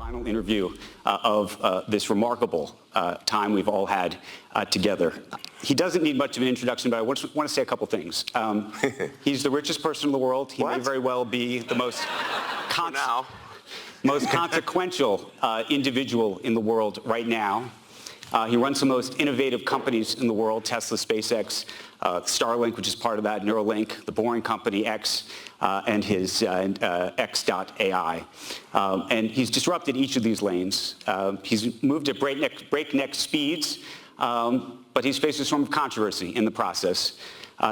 final interview of this remarkable time we've all had together. He doesn't need much of an introduction, but I want to say a couple things. He's the richest person in the world. He may very well be the most consequential individual in the world right now. He runs the most innovative companies in the world: Tesla, SpaceX, Starlink, which is part of that, Neuralink, the Boring Company, X, and his X.AI. And he's disrupted each of these lanes. He's moved at breakneck speeds, but he's faced a storm of controversy in the process.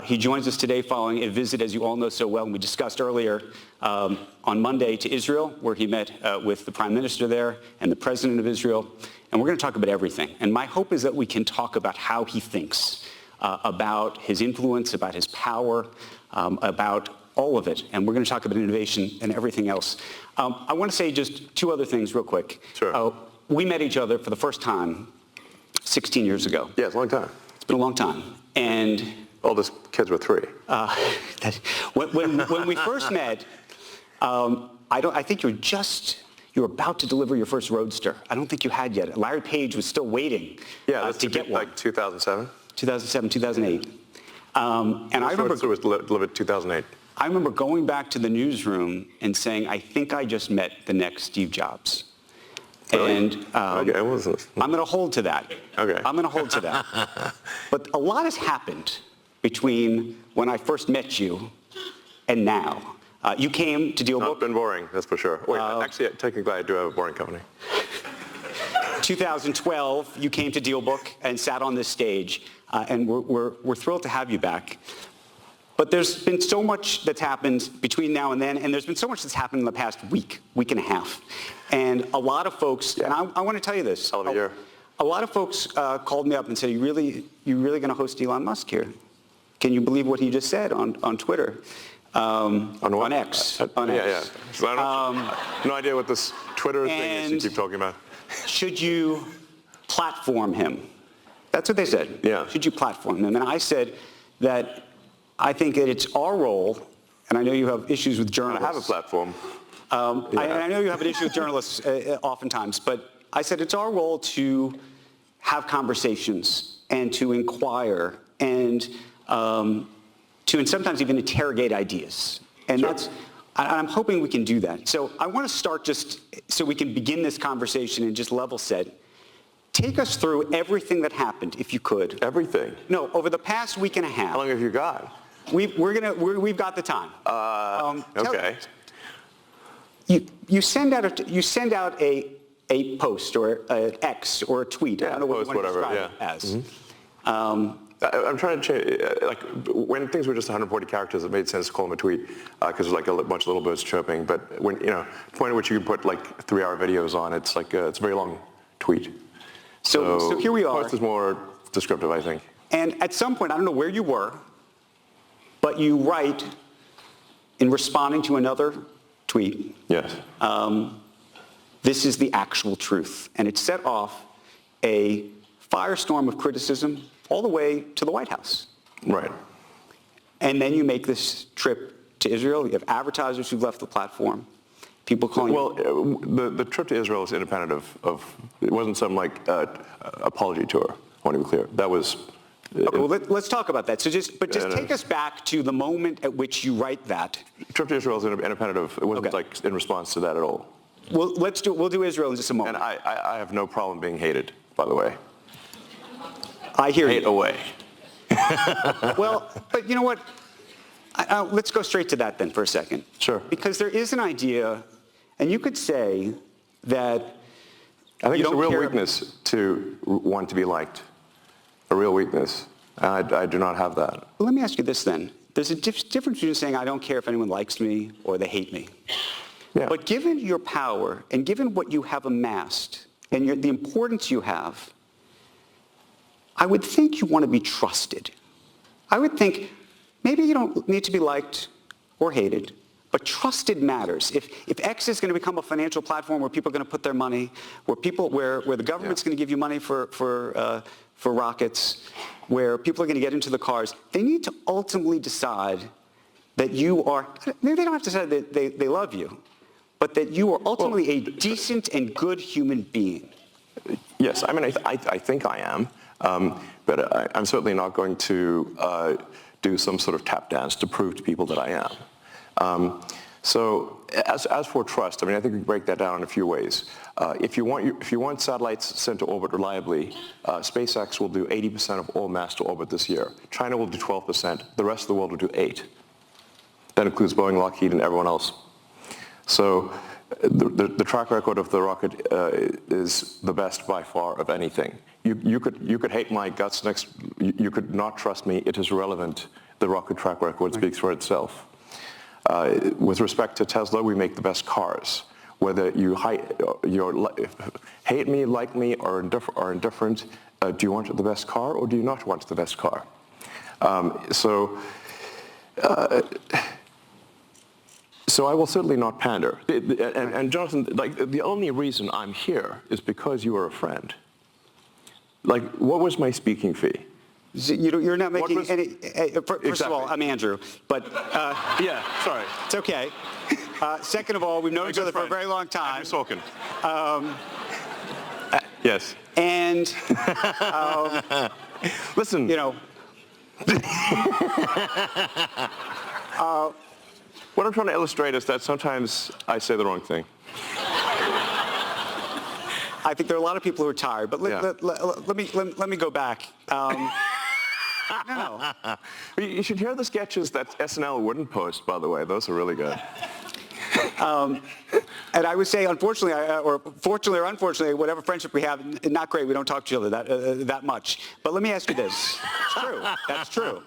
He joins us today following a visit, as you all know so well, and we discussed earlier, on Monday to Israel, where he met with the Prime Minister there and the President of Israel. And we're going to talk about everything. And my hope is that we can talk about how he thinks, about his influence, about his power, about all of it. And we're going to talk about innovation and everything else. I want to say just two other things real quick. Sure. We met each other for the first time 16 years ago. Yeah, it's a long time. It's been a long time. And oldest kids were 3. When we first met, I think you were about to deliver your first Roadster. I don't think you had yet. Larry Page was still waiting to get one. Like 2007? 2007, 2008. And I remember Roadster was delivered 2008. I remember going back to the newsroom and saying, I think I just met the next Steve Jobs. Really? And okay, I'm going to hold to that. Okay. I'm going to hold to that. But a lot has happened between when I first met you and now. You came to DealBook. It's been boring, that's for sure. Wait, actually, technically, I do have a boring company. 2012, you came to DealBook and sat on this stage, and we're thrilled to have you back. But there's been so much that's happened between now and then, and there's been so much that's happened in the past week and a half. And a lot of folks, and I want to tell you this. Hell of a year. A lot of folks called me up and said, you really going to host Elon Musk here? Can you believe what he just said on Twitter? On X. On X. Yeah. So no idea what this Twitter thing is you keep talking about. Should you platform him? That's what they said. Yeah. Should you platform him? And I said that I think that it's our role, and I know you have issues with journalists. I have a platform. I know you have an issue with journalists oftentimes, but I said it's our role to have conversations and to inquire and and sometimes even interrogate ideas. And sure. I'm hoping we can do that. So I want to start just so we can begin this conversation and just level set. Take us through everything that happened, if you could. Everything? No, over the past week and a half. How long have you got? We've got the time. Okay. You send out a post or an X or a tweet. Yeah, I don't know what you want to describe yeah. it as. Mm-hmm. I'm trying to change, like when things were just 140 characters, it made sense to call them a tweet because there's like a bunch of little birds chirping. But when, the point at which you can put like 3-hour videos on, it's like, it's a very long tweet. So here we are. Post is more descriptive, I think. And at some point, I don't know where you were, but you write in responding to another tweet. Yes. This is the actual truth. And it set off a firestorm of criticism all the way to the White House. Right. And then you make this trip to Israel. You have advertisers who've left the platform. People calling you. Well, the trip to Israel is independent of it wasn't some like apology tour. I want to be clear. That was. Okay, well, let's talk about that. So just take us back to the moment at which you write that. Trip to Israel is independent of. It wasn't like in response to that at all. Well, we'll do Israel in just a moment. And I have no problem being hated, by the way. I hear Hate you. away. Well, but you know what? Let's go straight to that then for a second. Sure. Because there is an idea, and you could say that I think it's a real weakness to want to be liked. A real weakness. And I do not have that. Well, let me ask you this then. There's a difference between saying I don't care if anyone likes me or they hate me. Yeah. But given your power and given what you have amassed and the importance you have, I would think you want to be trusted. I would think maybe you don't need to be liked or hated, but trusted matters. If X is going to become a financial platform where people are going to put their money, where the government's going to give you money for rockets, where people are going to get into the cars, they need to ultimately decide that you are. Maybe they don't have to decide that they love you, but that you are ultimately a decent and good human being. Yes, I mean, I think I am, but I'm certainly not going to do some sort of tap dance to prove to people that I am. So as for trust, I mean, I think we can break that down in a few ways. If you want satellites sent to orbit reliably, SpaceX will do 80% of all mass to orbit this year. China will do 12%. The rest of the world will do 8%. That includes Boeing, Lockheed, and everyone else. So the track record of the rocket is the best by far of anything. You could hate my guts next. You could not trust me. It is irrelevant. The rocket track record speaks for itself. With respect to Tesla, we make the best cars. Whether you hate me, like me, or are indifferent, do you want the best car or do you not want the best car? So I will certainly not pander. And Jonathan, like, the only reason I'm here is because you are a friend. Like, what was my speaking fee? You're not making any. First of all, I'm Andrew, but yeah, sorry, it's okay. Second of all, we've known each other for a very long time. Sorkin. Yes. And listen, you know. What I'm trying to illustrate is that sometimes I say the wrong thing. I think there are a lot of people who are tired, but let me go back. No. You should hear the sketches that SNL wouldn't post, by the way. Those are really good. And I would say, unfortunately, or fortunately or unfortunately, whatever friendship we have, not great. We don't talk to each other that much. But let me ask you this. It's true. That's true.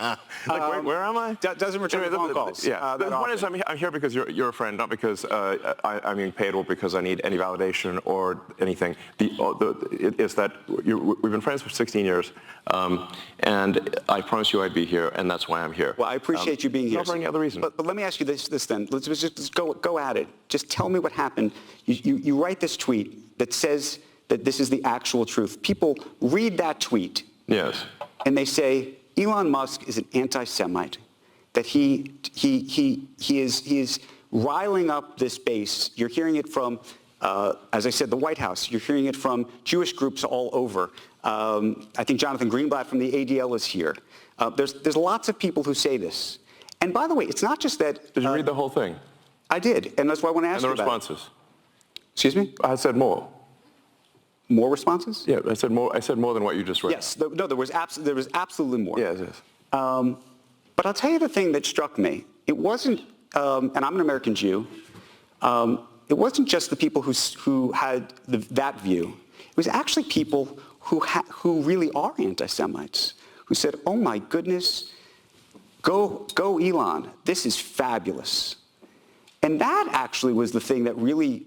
Like, where am I? Doesn't return phone calls. Yeah. The point is, I'm here because you're a friend, not because I'm being paid or because I need any validation or anything. It's that we've been friends for 16 years, and I promised you I'd be here, and that's why I'm here. Well, I appreciate you being here. Not for any other reason. But let me ask you this then. Let's just go at it. Just tell me what happened. You write this tweet that says that this is the actual truth. People read that tweet. Yes. And they say Elon Musk is an anti-Semite, that he is riling up this base. You're hearing it from, as I said, the White House. You're hearing it from Jewish groups all over. I think Jonathan Greenblatt from the ADL is here. There's lots of people who say this. And by the way, it's not just that. Did you read the whole thing? I did, and that's why I want to ask you about it. And the responses? Excuse me? I said more. More responses? Yeah, I said more than what you just read. Yes, no, there was absolutely more. Yes, yes. But I'll tell you the thing that struck me. It wasn't, and I'm an American Jew, it wasn't just the people who had that view. It was actually people who really are anti-Semites, who said, oh my goodness, go Elon, this is fabulous. And that actually was the thing that really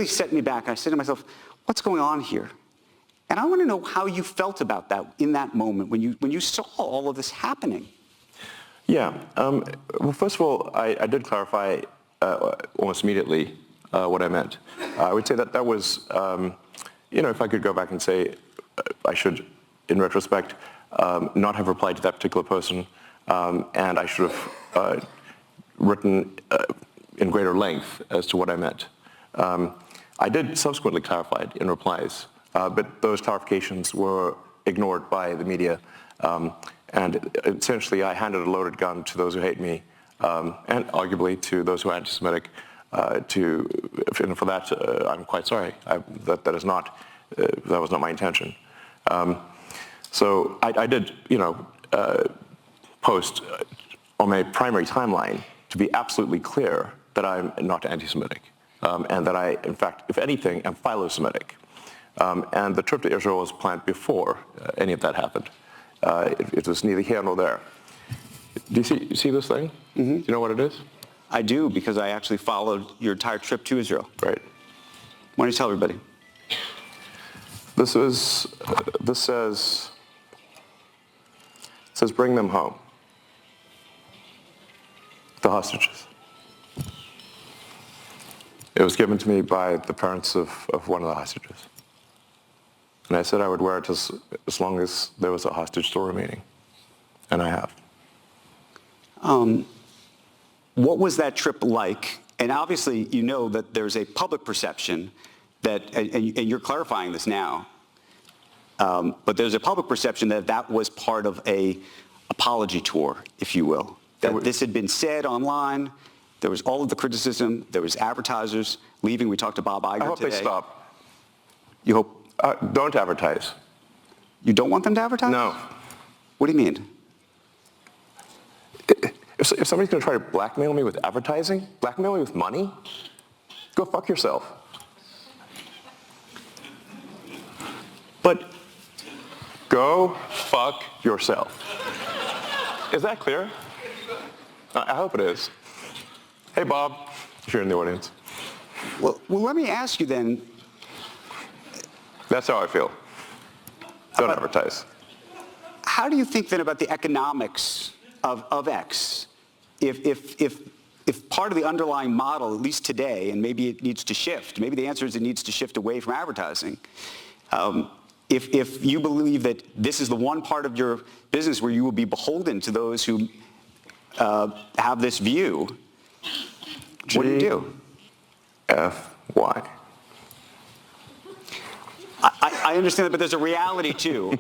set me back. I said to myself, what's going on here? And I want to know how you felt about that in that moment when you saw all of this happening. Yeah. Well, first of all, I did clarify almost immediately what I meant. I would say that was, if I could go back and say I should, in retrospect, not have replied to that particular person, and I should have written in greater length as to what I meant. I did subsequently clarify it in replies, but those clarifications were ignored by the media, and essentially I handed a loaded gun to those who hate me, and arguably to those who are anti-Semitic, and for that I'm quite sorry. That was not my intention. So I did, post on my primary timeline to be absolutely clear that I'm not anti-Semitic, and that I, in fact, if anything, am philo-Semitic. And the trip to Israel was planned before any of that happened. It was neither here nor there. Do you see this thing? Mm-hmm. Do you know what it is? I do, because I actually followed your entire trip to Israel. Right. Why don't you tell everybody? This says bring them home. The hostages. It was given to me by the parents of one of the hostages. And I said I would wear it as long as there was a hostage still remaining. And I have. What was that trip like And obviously, you know that there's a public perception that, and you're clarifying this now, but there's a public perception that that was part of a apology tour, if you will. That this had been said online, there was all of the criticism, there was advertisers leaving. We talked to Bob Iger today. I hope they stop. You hope? Don't advertise. You don't want them to advertise? No. What do you mean? If somebody's going to try to blackmail me with advertising, blackmail me with money, go fuck yourself. But go fuck yourself. Is that clear? I hope it is. Hey, Bob, if you're in the audience. well, let me ask you then. That's how I feel. Don't advertise. How do you think then about the economics of X? If part of the underlying model, at least today, and maybe it needs to shift, maybe the answer is it needs to shift away from advertising. If you believe that this is the one part of your business where you will be beholden to those who have this view, what do you do? F-Y. I understand that, but there's a reality too,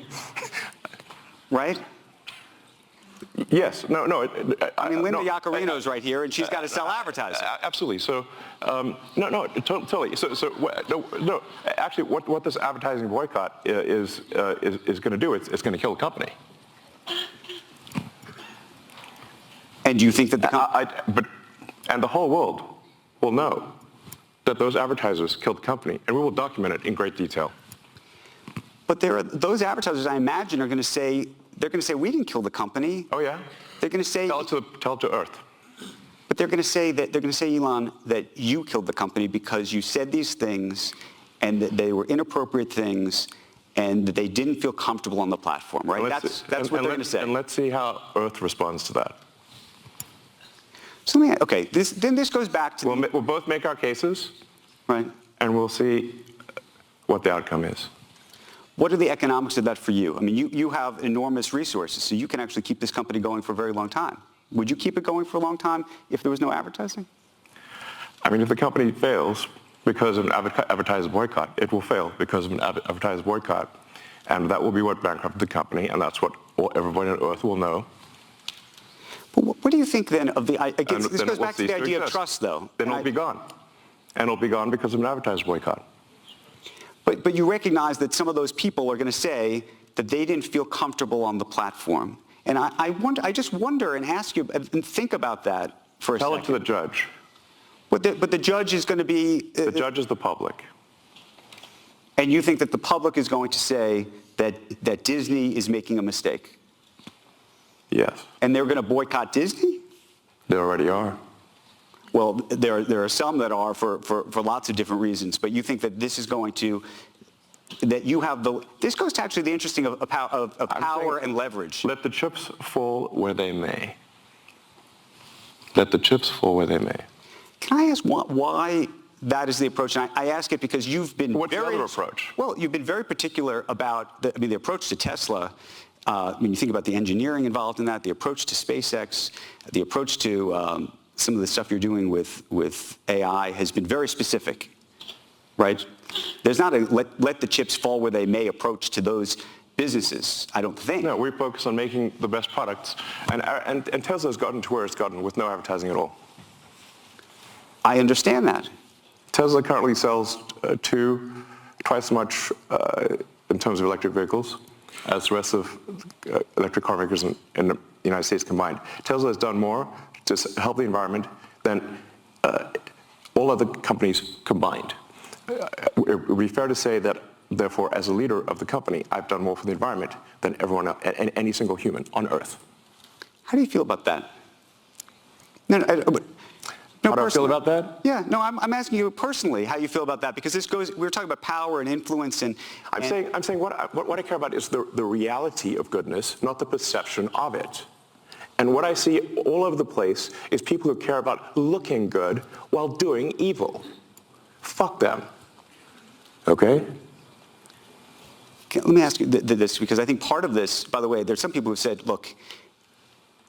right? Yes. No. I mean, Linda no, Yaccarino's right here, and she's got to sell advertising. Absolutely. So, totally. No. Actually, what this advertising boycott is going to do, it's going to kill the company. And do you think that and the whole world will know that those advertisers killed the company, and we will document it in great detail. But those advertisers, I imagine, are going to say, we didn't kill the company. Oh yeah. They're going to say, tell it to Earth. But they're going to say, Elon, that you killed the company because you said these things, and that they were inappropriate things, and that they didn't feel comfortable on the platform, right? That's what they're going to say. And let's see how Earth responds to that. So this goes back to we'll both make our cases, right? And we'll see what the outcome is. What are the economics of that for you? I mean, you have enormous resources, so you can actually keep this company going for a very long time. Would you keep it going for a long time if there was no advertising? I mean, if the company fails because of an advertiser boycott, it will fail because of an advertiser boycott. And that will be what bankrupted the company, and that's what everybody on Earth will know. But what do you think then of this goes back to the idea of trust, though. Then it'll be gone. And it'll be gone because of an advertiser boycott. But you recognize that some of those people are going to say that they didn't feel comfortable on the platform. And I just wonder and ask you and think about that for a second. Tell it to the judge. But the judge is going to be... The judge is the public. And you think that the public is going to say that Disney is making a mistake? Yes. And they're going to boycott Disney? They already are. Well, there are some that are for lots of different reasons, but you think that this is going to, that you have this goes to actually the interesting of power and leverage. Let the chips fall where they may. Let the chips fall where they may. Can I ask why that is the approach? And I ask it because you've been What's the other approach? Well, you've been very particular about the approach to Tesla. When you think about the engineering involved in that, the approach to SpaceX, the approach to some of the stuff you're doing with AI has been very specific, right? There's not a let the chips fall where they may approach to those businesses, I don't think. No, we focus on making the best products, and Tesla's gotten to where it's gotten with no advertising at all. I understand that. Tesla currently sells twice as much in terms of electric vehicles as the rest of electric car makers in the United States combined. Tesla has done more to help the environment than all other companies combined. It would be fair to say that, therefore, as a leader of the company, I've done more for the environment than everyone else, and any single human on Earth. How do you feel about that? How do I feel about that? Yeah, no, I'm asking you personally how you feel about that, because we're talking about power and influence and... I'm saying what I care about is the reality of goodness, not the perception of it. And what I see all over the place is people who care about looking good while doing evil. Fuck them. Okay? Let me ask you this, because I think part of this, by the way, there's some people who said, look,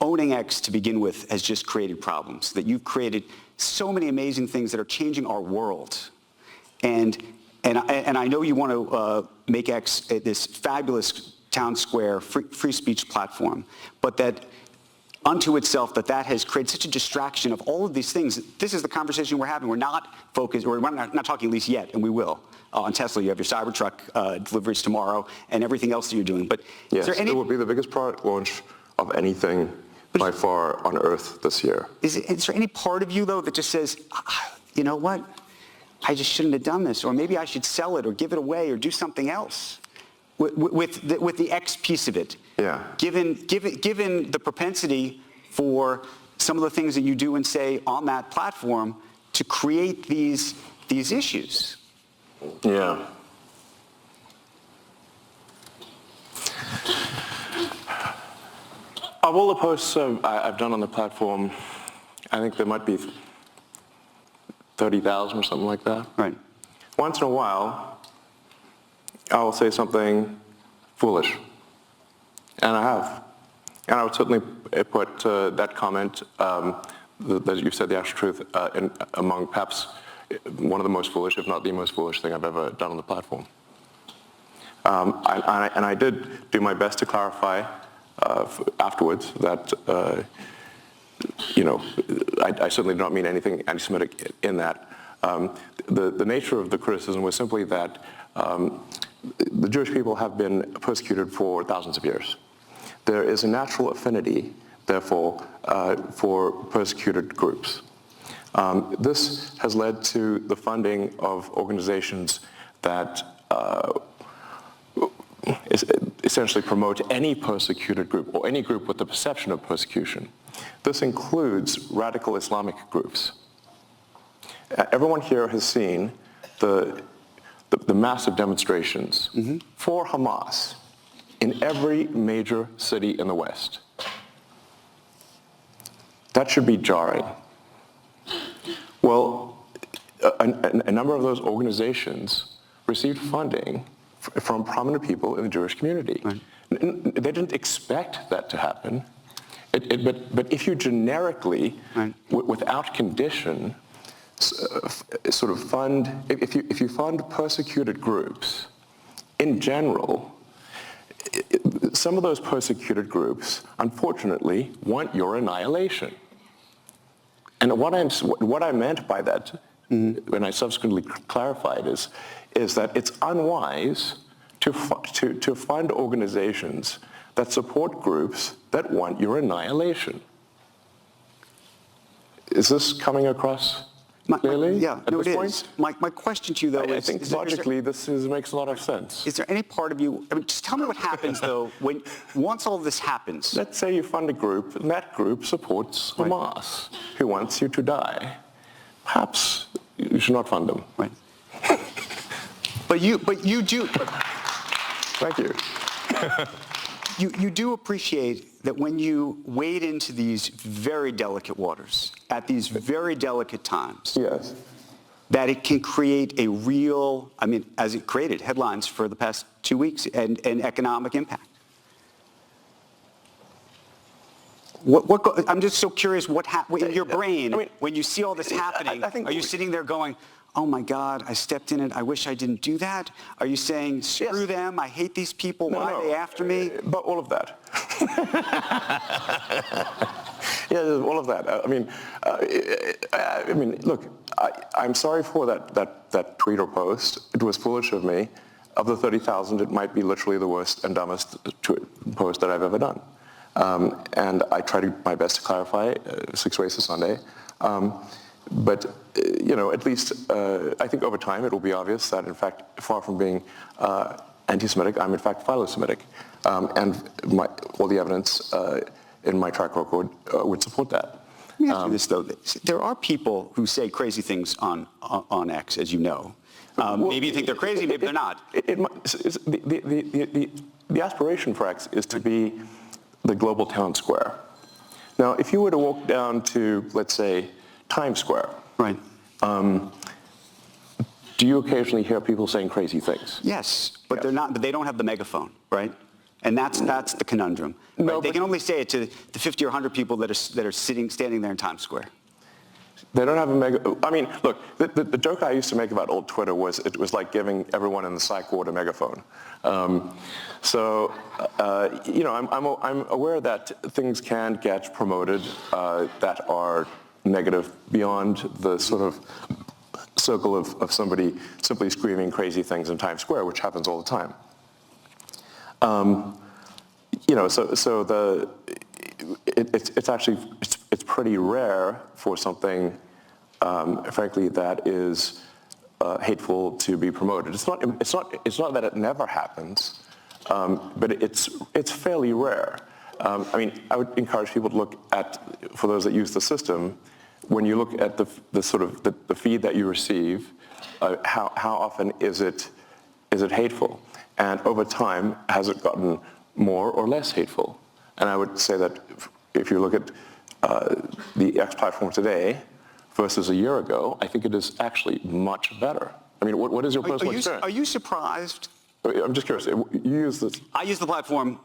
owning X to begin with has just created problems, that you've created so many amazing things that are changing our world. And I know you want to make X this fabulous town square free speech platform, but that unto itself that has created such a distraction of all of these things. This is the conversation we're having. We're not focused, or we're not talking at least yet, and we will. On Tesla, you have your Cybertruck deliveries tomorrow and everything else that you're doing. But yes, is there any... it will be the biggest product launch of anything by far on Earth this year. Is there any part of you, though, that just says, you know what, I just shouldn't have done this, or maybe I should sell it or give it away or do something else with the X piece of it? Yeah. Given the propensity for some of the things that you do and say on that platform to create these issues. Yeah. Of all the posts I've done on the platform, I think there might be 30,000 or something like that. Right. Once in a while, I will say something foolish. And I have. And I would certainly put that comment, that you said the actual truth, among perhaps one of the most foolish, if not the most foolish thing I've ever done on the platform. And I did do my best to clarify afterwards that, I certainly do not mean anything anti-Semitic in that. The nature of the criticism was simply that the Jewish people have been persecuted for thousands of years. There is a natural affinity, therefore, for persecuted groups. This has led to the funding of organizations that essentially promote any persecuted group or any group with the perception of persecution. This includes radical Islamic groups. Everyone here has seen the massive demonstrations for Hamas in every major city in the West. That should be jarring. Well, a number of those organizations received funding from prominent people in the Jewish community. Right. They didn't expect that to happen. But if you generically, right, without condition, sort of fund, if you fund persecuted groups, in general, some of those persecuted groups, unfortunately, want your annihilation. And what I meant by that, when I subsequently clarified, is that it's unwise to fund organizations that support groups that want your annihilation. Is this coming across clearly? Yeah, no, it is. My question to you, though, I think logically this makes a lot of sense. Is there any part of you, just tell me what happens, though, once all this happens? Let's say you fund a group, and that group supports Hamas, who wants you to die. Perhaps you should not fund them. Right. But you do. Thank you. You do appreciate that when you wade into these very delicate waters, at these very delicate times, yes, that it can create a real, as it created headlines for the past 2 weeks, and economic impact. I'm just so curious what in your brain, when you see all this happening, are you sitting there going, oh my God, I stepped in it, I wish I didn't do that? Are you saying, screw them, I hate these people, why are they after me? But all of that. Yeah, all of that. Look, I'm sorry for that tweet or post. It was foolish of me. Of the 30,000, it might be literally the worst and dumbest post that I've ever done. And I tried my best to clarify 6 ways to Sunday. But at least I think over time it will be obvious that, in fact, far from being anti-Semitic, I'm in fact philo-Semitic. And all the evidence in my track record would support that. Let me ask you this, though. There are people who say crazy things on X, as you know. Maybe you think they're crazy, maybe they're not. The aspiration for X is to be the global town square. Now, if you were to walk down to, let's say, Times Square, right? Do you occasionally hear people saying crazy things? Yes, but they're not. But they don't have the megaphone, right? And that's the conundrum. No, right? They can only say it to the 50 or 100 people that are standing there in Times Square. They don't have a mega. I mean, look, the joke I used to make about old Twitter was it was like giving everyone in the psych ward a megaphone. I'm aware that things can get promoted that are negative beyond the sort of circle of somebody simply screaming crazy things in Times Square, which happens all the time. It's pretty rare for something, frankly, that is hateful to be promoted. It's not that it never happens, but it's fairly rare. I would encourage people to look at, for those that use the system, when you look at the feed that you receive, how often is it hateful, and over time has it gotten more or less hateful? And I would say that if you look at the X platform today versus a year ago, I think it is actually much better. I mean, what is your personal experience? Are you surprised? I'm just curious. You use this? I use the platform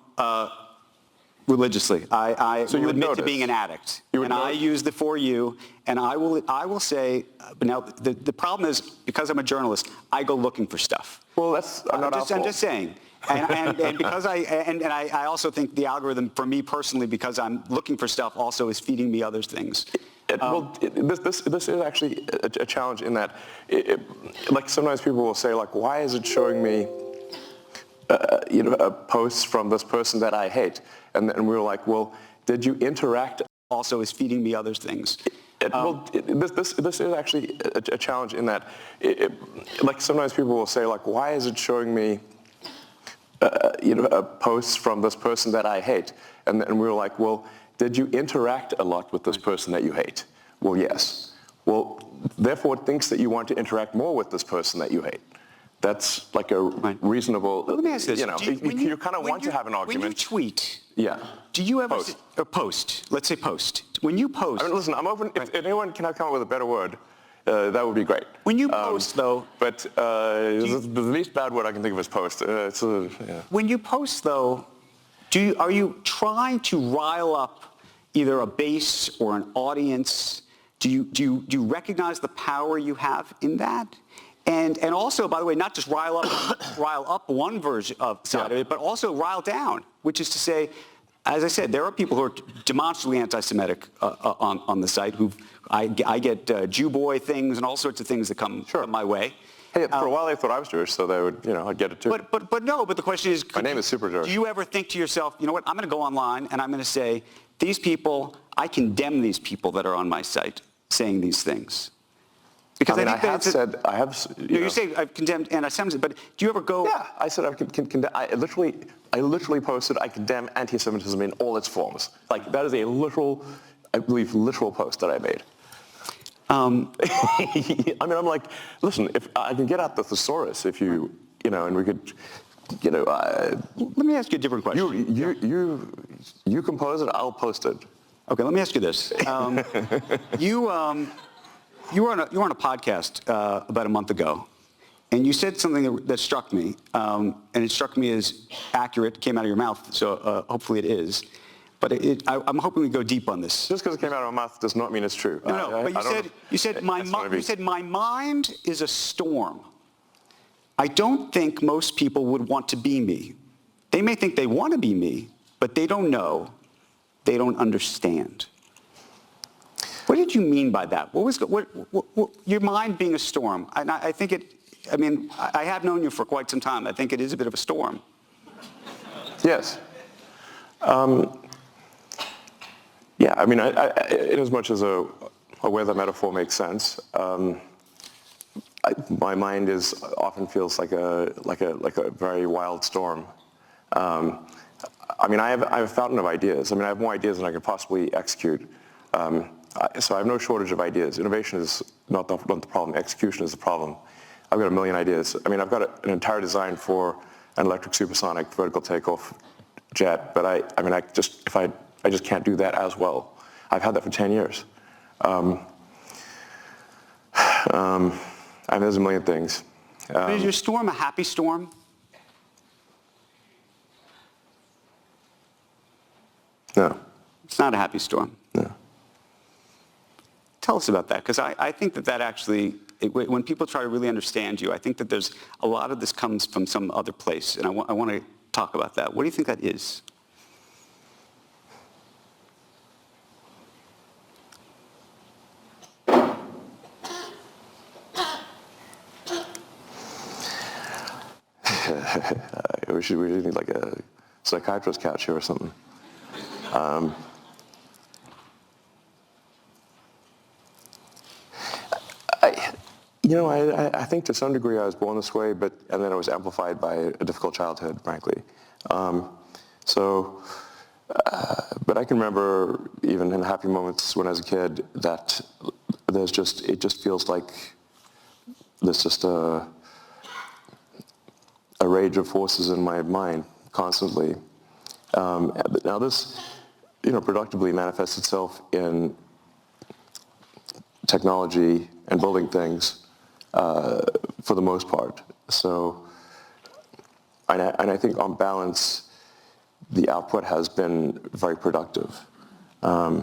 religiously. I So you will would admit notice. to being an addict. You would And I notice. use the For You, and I will say, but now the problem is, because I'm a journalist, I go looking for stuff. Well, that's not our I'm fault. just saying. And because I also think the algorithm, for me personally, because I'm looking for stuff, also is feeding me other things. This is actually a challenge in that, like sometimes people will say, like, why is it showing me, posts from this person that I hate? And we're like, well, did you interact? Also is feeding me other things. This is actually a challenge in that, like sometimes people will say, like, why is it showing me, posts from this person that I hate? And we're like, well, did you interact a lot with this person that you hate? Well, yes. Well, therefore it thinks that you want to interact more with this person that you hate. That's like a reasonable, Let me ask this. You kind of want to have an argument. When you tweet, Yeah. do you ever Post. let's say post. When you post, I mean, listen, I'm open. If anyone can come up with a better word, that would be great. when you post though, But the least bad word I can think of is post. Yeah. when you post though, are you trying to rile up either a base or an audience? Do you recognize the power you have in that? And also, by the way, not just rile up one version of side of it, but also rile down, which is to say, as I said, there are people who are demonstrably anti-Semitic on the site. I get Jew boy things and all sorts of things that come my way. Hey, for a while they thought I was Jewish, so they would, I'd get it too. But the question is, My name is Super Jewish. Do you ever think to yourself, you know what, I'm going to go online and I'm going to say, these people, I condemn these people that are on my site saying these things? Because I have. You say I've condemned anti-Semitism, but do you ever go? Yeah, I said I literally posted I condemn anti-Semitism in all its forms. Like that is a literal post that I made. I'm like, listen, if I can get out the thesaurus, if you and we could, Let me ask you a different question. You compose it, I'll post it. Okay, let me ask you this. You were on a podcast about a month ago, and you said something that struck me, and it struck me as accurate. It came out of your mouth, so hopefully it is. But I'm hoping we go deep on this. Just because it came out of my mouth does not mean it's true. No, but you said my mind is a storm. I don't think most people would want to be me. They may think they want to be me, but they don't know. They don't understand. What did you mean by that? What was your mind being a storm? And I think I have known you for quite some time. I think it is a bit of a storm. Yes. Yeah, in as much as a weather metaphor makes sense, my mind often feels like a very wild storm. I have a fountain of ideas. I have more ideas than I could possibly execute. So I have no shortage of ideas. Innovation is not the problem. Execution is the problem. I've got a million ideas. I've got an entire design for an electric supersonic vertical takeoff jet, but I just can't do that as well. I've had that for 10 years. There's a million things. Is your storm a happy storm? not a happy storm. No. Tell us about that, because I think that actually, when people try to really understand you, I think that there's a lot of this comes from some other place, and I want to talk about that. What do you think that is? We need like a psychiatrist couch here or something. I think to some degree I was born this way, and then I was amplified by a difficult childhood, frankly. But I can remember even in happy moments when I was a kid that it just feels like there's just a rage of forces in my mind constantly. Now this, productively manifests itself in technology and building things for the most part. So, and I think on balance, the output has been very productive. I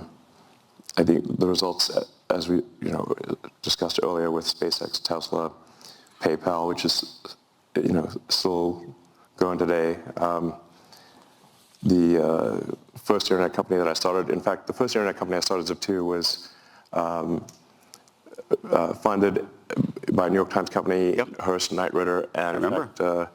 think the results, as we discussed earlier with SpaceX, Tesla, PayPal, which is still going today. The first internet company that I started, in fact, the first internet company I started, Zip2, was funded by a New York Times company, Yep. Hearst Knight Ridder, and in remember. fact,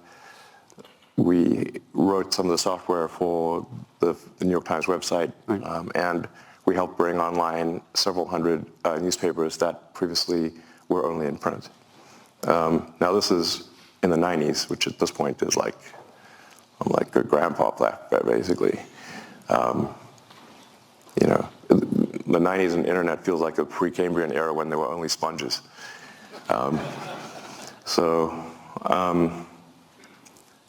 we wrote some of the software for the New York Times website, Right. and we helped bring online several hundred newspapers that previously were only in print. Now this is in the 90s, which at this point is like, I'm like a grandpa, basically. The 90s and internet feels like a pre-Cambrian era when there were only sponges.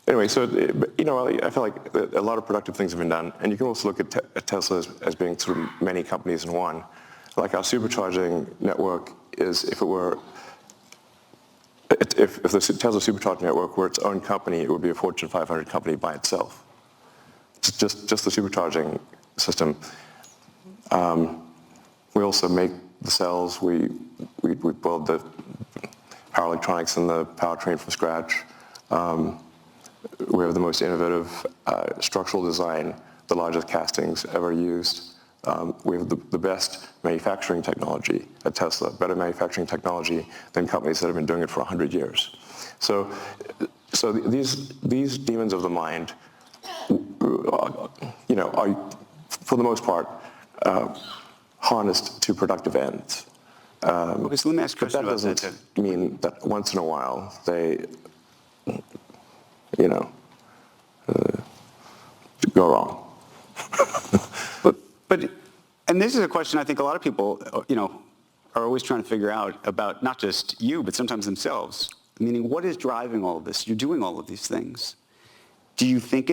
Anyway, I feel like a lot of productive things have been done, and you can also look at Tesla as being sort of many companies in one. Like our supercharging network is, if the Tesla supercharging network were its own company, it would be a Fortune 500 company by itself. It's just the supercharging system. We also make the cells. We build the power electronics and the powertrain from scratch. We have the most innovative structural design, the largest castings ever used. We have the best manufacturing technology at Tesla, better manufacturing technology than companies that have been doing it for 100 years. So these demons of the mind, are, for the most part, harnessed to productive ends. Okay, so let me ask a But question that about that. doesn't mean that once in a while they, go wrong. But and this is a question I think a lot of people, are always trying to figure out about not just you, but sometimes themselves. Meaning, what is driving all of this? You're doing all of these things. Do you think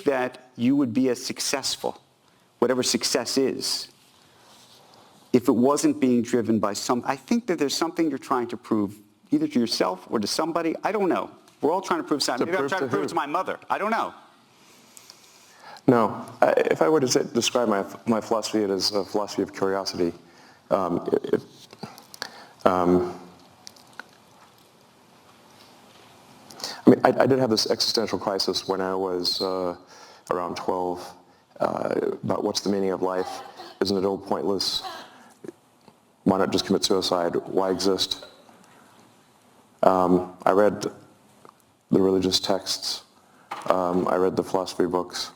that you would be as successful, whatever success is, if it wasn't being driven by I think that there's something you're trying to prove, either to yourself or to somebody. I don't know. We're all trying to prove something. Maybe I'm trying to prove it to my mother. I don't know. No. If I were to describe my philosophy, it is a philosophy of curiosity. I did have this existential crisis when I was around 12 about what's the meaning of life? Isn't it all pointless? Why not just commit suicide? Why exist? I read the religious texts. I read the philosophy books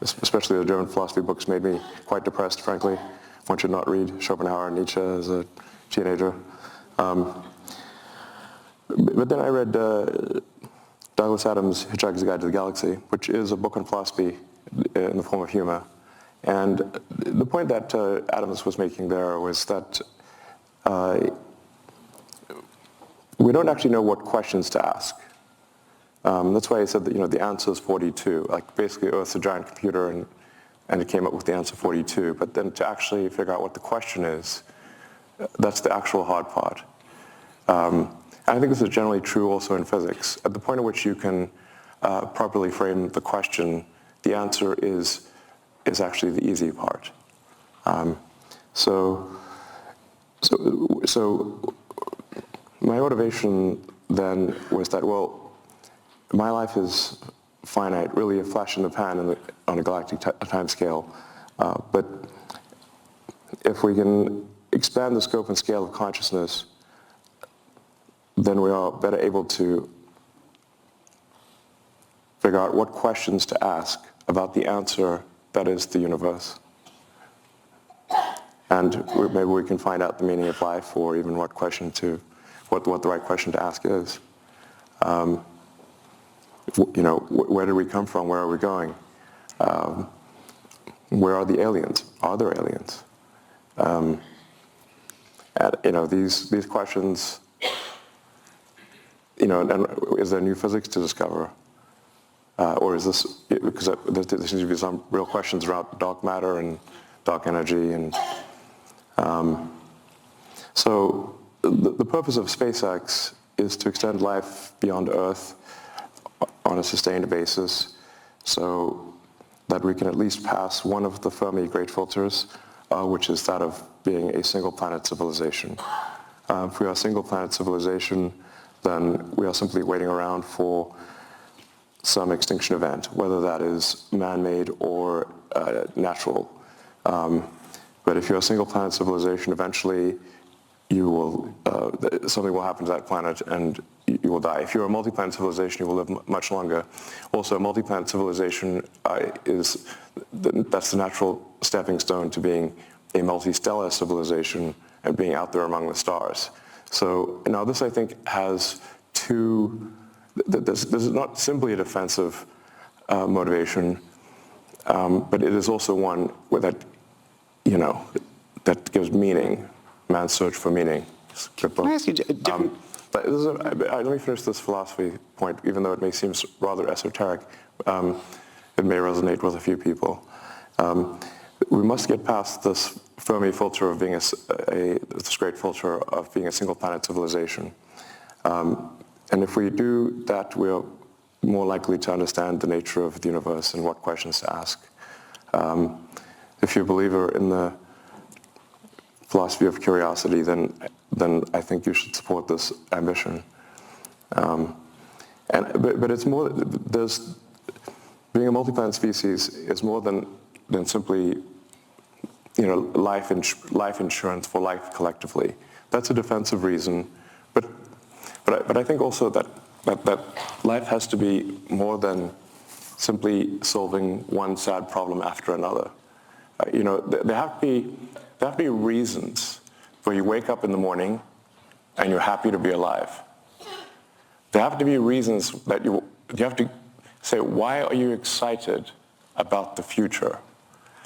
especially the German philosophy books, made me quite depressed, frankly. One should not read Schopenhauer and Nietzsche as a teenager. But then I read Douglas Adams' Hitchhiker's Guide to the Galaxy, which is a book on philosophy in the form of humor. And the point that Adams was making there was that we don't actually know what questions to ask. That's why he said that, the answer is 42. Like, basically, Earth's a giant computer, and it came up with the answer 42. But then to actually figure out what the question is, that's the actual hard part. And I think this is generally true also in physics. At the point at which you can properly frame the question the answer is actually the easy part. So my motivation then was that, well, my life is finite, really a flash in the pan on a galactic time scale. But if we can expand the scope and scale of consciousness, then we are better able to figure out what questions to ask about the answer that is the universe. And maybe we can find out the meaning of life, or even what the right question to ask is. Where did we come from? Where are we going? Where are the aliens? Are there aliens? And these questions, and is there new physics to discover? Or is this, because there seems to be some real questions around dark matter and dark energy. And so the purpose of SpaceX is to extend life beyond Earth on a sustained basis, so that we can at least pass one of the Fermi great filters, which is that of being a single planet civilization. If we are a single planet civilization, then we are simply waiting around for some extinction event, whether that is man-made or natural. But if you're a single planet civilization, eventually something will happen to that planet and you will die. If you're a multi-planet civilization, you will live much longer. Also, a multi-planet civilization that's the natural stepping stone to being a multi-stellar civilization and being out there among the stars. So now this, I think, has this is not simply a defensive motivation, but it is also one that gives meaning, man's search for meaning. Can I ask you a different... let me finish this philosophy point, even though it may seem rather esoteric. It may resonate with a few people. We must get past this Fermi filter of being this great filter of being a single planet civilization. And if we do that, we're more likely to understand the nature of the universe and what questions to ask. If you're a believer in the philosophy of curiosity, then I think you should support this ambition. But it's more. Being a multi-planet species is more than simply life insurance for life collectively. That's a defensive reason, but I think also that life has to be more than simply solving one sad problem after another. There have to be reasons where you wake up in the morning and you're happy to be alive. There have to be reasons that you have to say, why are you excited about the future?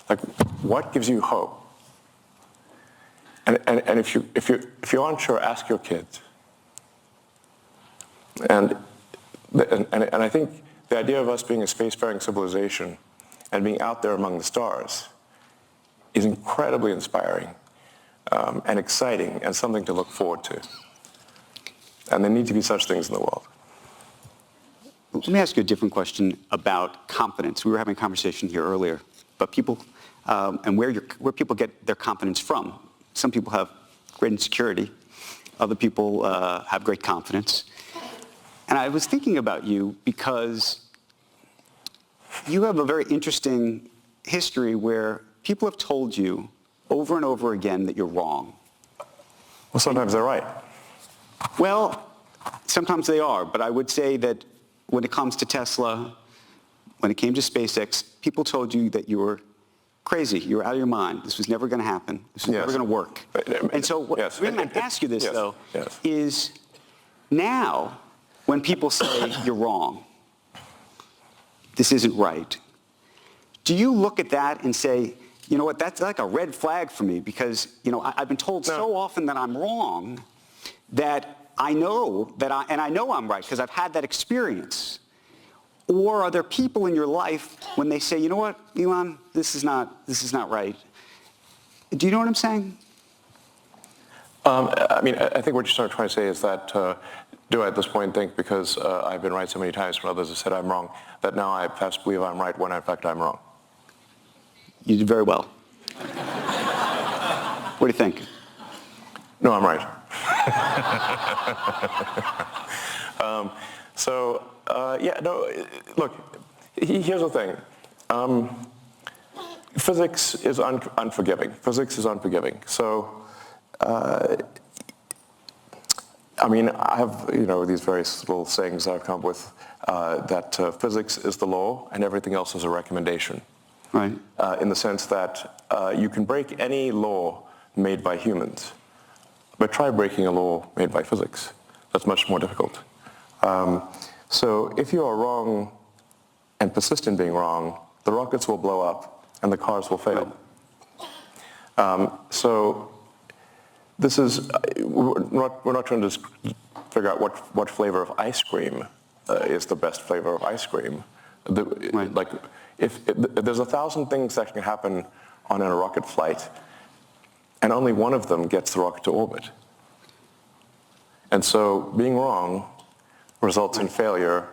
Like, what gives you hope? And if you're unsure, ask your kids. And I think the idea of us being a spacefaring civilization and being out there among the stars is incredibly inspiring and exciting and something to look forward to. And there need to be such things in the world. Let me ask you a different question about confidence. We were having a conversation here earlier, but people and where people get their confidence from. Some people have great insecurity. Other people have great confidence. And I was thinking about you because you have a very interesting history where people have told you over and over again that you're wrong. Well, sometimes they're right. Well, sometimes they are, but I would say that when it comes to Tesla, when it came to SpaceX, people told you that you were crazy, you were out of your mind, this was never going to happen, this was never going to work. And so the reason I ask you this, though, is now when people say you're wrong, this isn't right, do you look at that and say, you know what, that's like a red flag for me because, I've been told so often that I'm wrong that I know I know I'm right because I've had that experience. Or are there people in your life when they say, you know what, Elon, this is not right. Do you know what I'm saying? I mean, I think what you're sort of trying to say is that do I at this point think because I've been right so many times when others have said I'm wrong, that now I perhaps believe I'm right when in fact I'm wrong? You did very well. What do you think? No, I'm right. Yeah, no, look, here's the thing. Physics is unforgiving. Physics is unforgiving. So, I mean, I have, these various little sayings I've come up with that physics is the law and everything else is a recommendation. Right. In the sense that you can break any law made by humans, but try breaking a law made by physics. That's much more difficult. So if you are wrong and persist in being wrong, the rockets will blow up and the cars will fail. So this is, we're not trying to figure out what flavor of ice cream is the best flavor of ice cream. Right. Like, if there's 1,000 things that can happen on a rocket flight, and only one of them gets the rocket to orbit. And so being wrong results in failure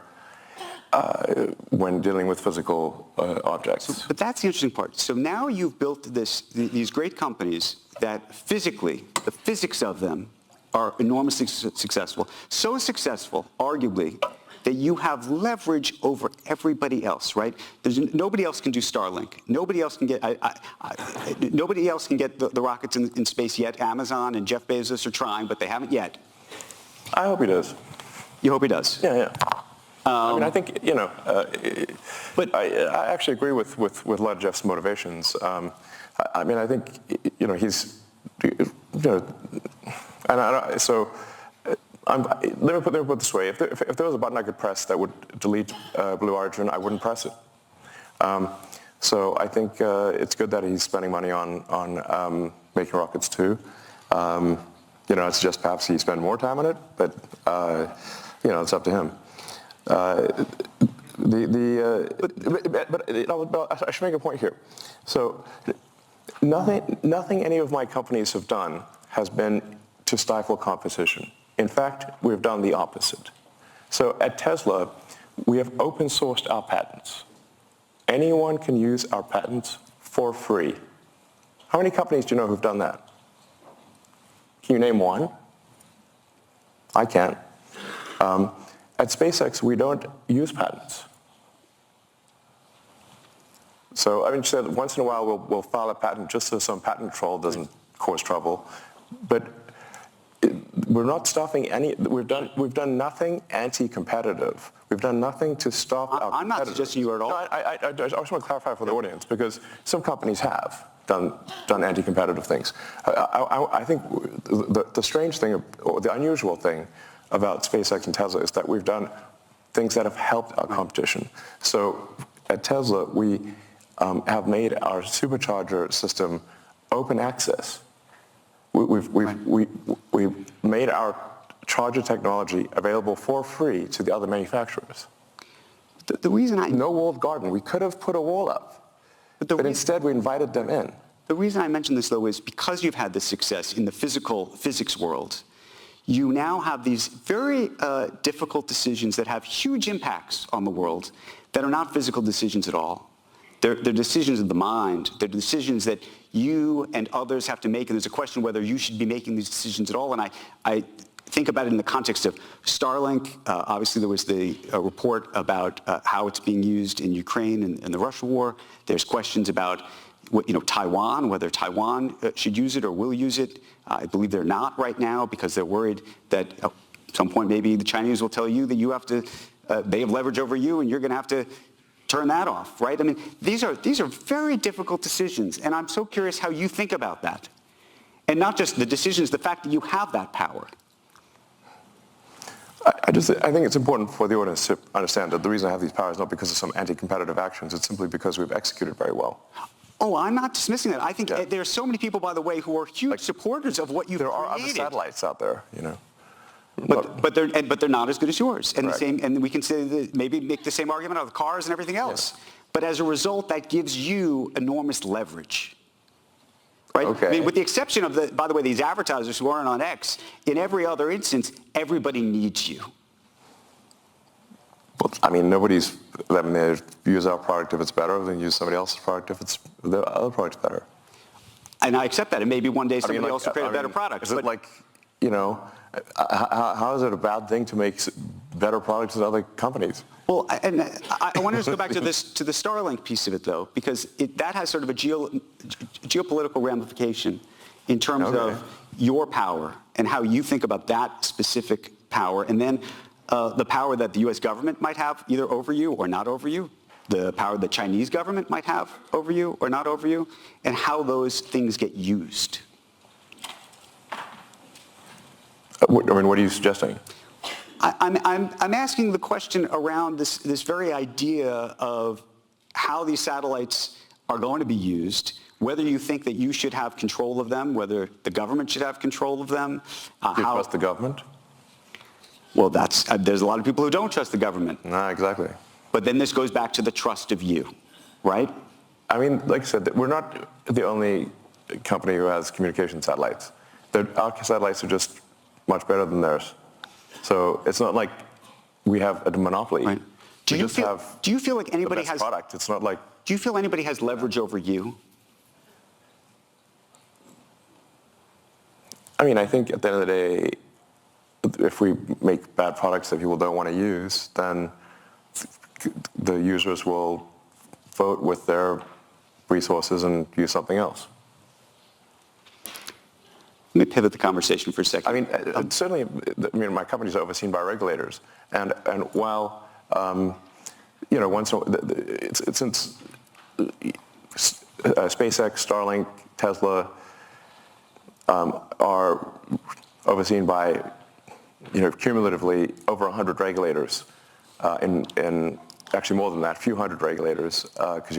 when dealing with physical objects. But that's the interesting part. So now you've built these great companies that physically, the physics of them are enormously successful. So successful, arguably, that you have leverage over everybody else, right? Nobody else can do Starlink. Nobody else can get nobody else can get the rockets in space yet. Amazon and Jeff Bezos are trying, but they haven't yet. I hope he does. You hope he does? Yeah. I mean, I think, but I actually agree with a lot of Jeff's motivations. I mean, I think, he's, and so let me put it this way. If there was a button I could press that would delete Blue Origin, I wouldn't press it. So I think it's good that he's spending money on making rockets too. It's just perhaps he spend more time on it, but it's up to him. But I should make a point here. So nothing any of my companies have done has been to stifle competition. In fact, we've done the opposite. So at Tesla, we have open sourced our patents. Anyone can use our patents for free. How many companies do you know who've done that? Can you name one? I can't. At SpaceX, we don't use patents. So, I mean, once in a while we'll file a patent just so some patent troll doesn't cause trouble. But we're not stopping any. We've done nothing anti-competitive. We've done nothing to stop our competitors. I'm not suggesting you are at all. No, I just want to clarify for the audience because some companies have done anti-competitive things. I think the strange thing, or the unusual thing about SpaceX and Tesla is that we've done things that have helped our competition. So at Tesla, we have made our supercharger system open access. We've made our charger technology available for free to the other manufacturers. The reason no walled garden. We could have put a wall up, but instead we invited them in. The reason I mention this, though, is because you've had this success in the physics world, you now have these very difficult decisions that have huge impacts on the world that are not physical decisions at all. They're decisions of the mind. They're decisions that you and others have to make, and there's a question whether you should be making these decisions at all. And I think about it in the context of Starlink. Obviously, there was the report about how it's being used in Ukraine and the Russia war. There's questions about Taiwan, whether Taiwan should use it or will use it. I believe they're not right now because they're worried that at some point maybe the Chinese will tell you that you have to, they have leverage over you and you're going to have to turn that off, right? I mean, these are very difficult decisions, and I'm so curious how you think about that. And not just the decisions, the fact that you have that power. I think it's important for the audience to understand that the reason I have these powers is not because of some anti-competitive actions, it's simply because we've executed very well. Oh, I'm not dismissing that. I think there are so many people, by the way, who are huge supporters of what you've created. There are other satellites out there, But they're not as good as yours. And Correct. and we can say that maybe make the same argument of the cars and everything else. Yes. But as a result, that gives you enormous leverage. right? Okay. I mean, with the exception of, by the way, these advertisers who aren't on X, in every other instance, everybody needs you. Well, I mean, they use our product if it's better than use somebody else's product if the other product's better. And I accept that. And maybe one day somebody else will create a better product. Is it like, how is it a bad thing to make better products than other companies? Well, and I want to just go back to the Starlink piece of it, though, because that has sort of a geopolitical ramification in terms of your power and how you think about that specific power, and then the power that the U.S. government might have either over you or not over you, the power the Chinese government might have over you or not over you, and how those things get used. What are you suggesting? I'm asking the question around this very idea of how these satellites are going to be used, whether you think that you should have control of them, whether the government should have control of them. Do you trust the government? Well, there's a lot of people who don't trust the government. No, exactly. But then this goes back to the trust of you, right? I mean, like I said, we're not the only company who has communication satellites. Our satellites are just much better than theirs. So it's not like we have a monopoly. Right. Do you feel like anybody has product? It's not like. Do you feel anybody has leverage over you? I mean, I think at the end of the day, if we make bad products that people don't want to use, then the users will vote with their resources and use something else. Let me pivot the conversation for a second. I mean, certainly, my company's overseen by regulators, and while since SpaceX, Starlink, Tesla are overseen by cumulatively over 100 regulators, in actually more than that, a few hundred regulators, because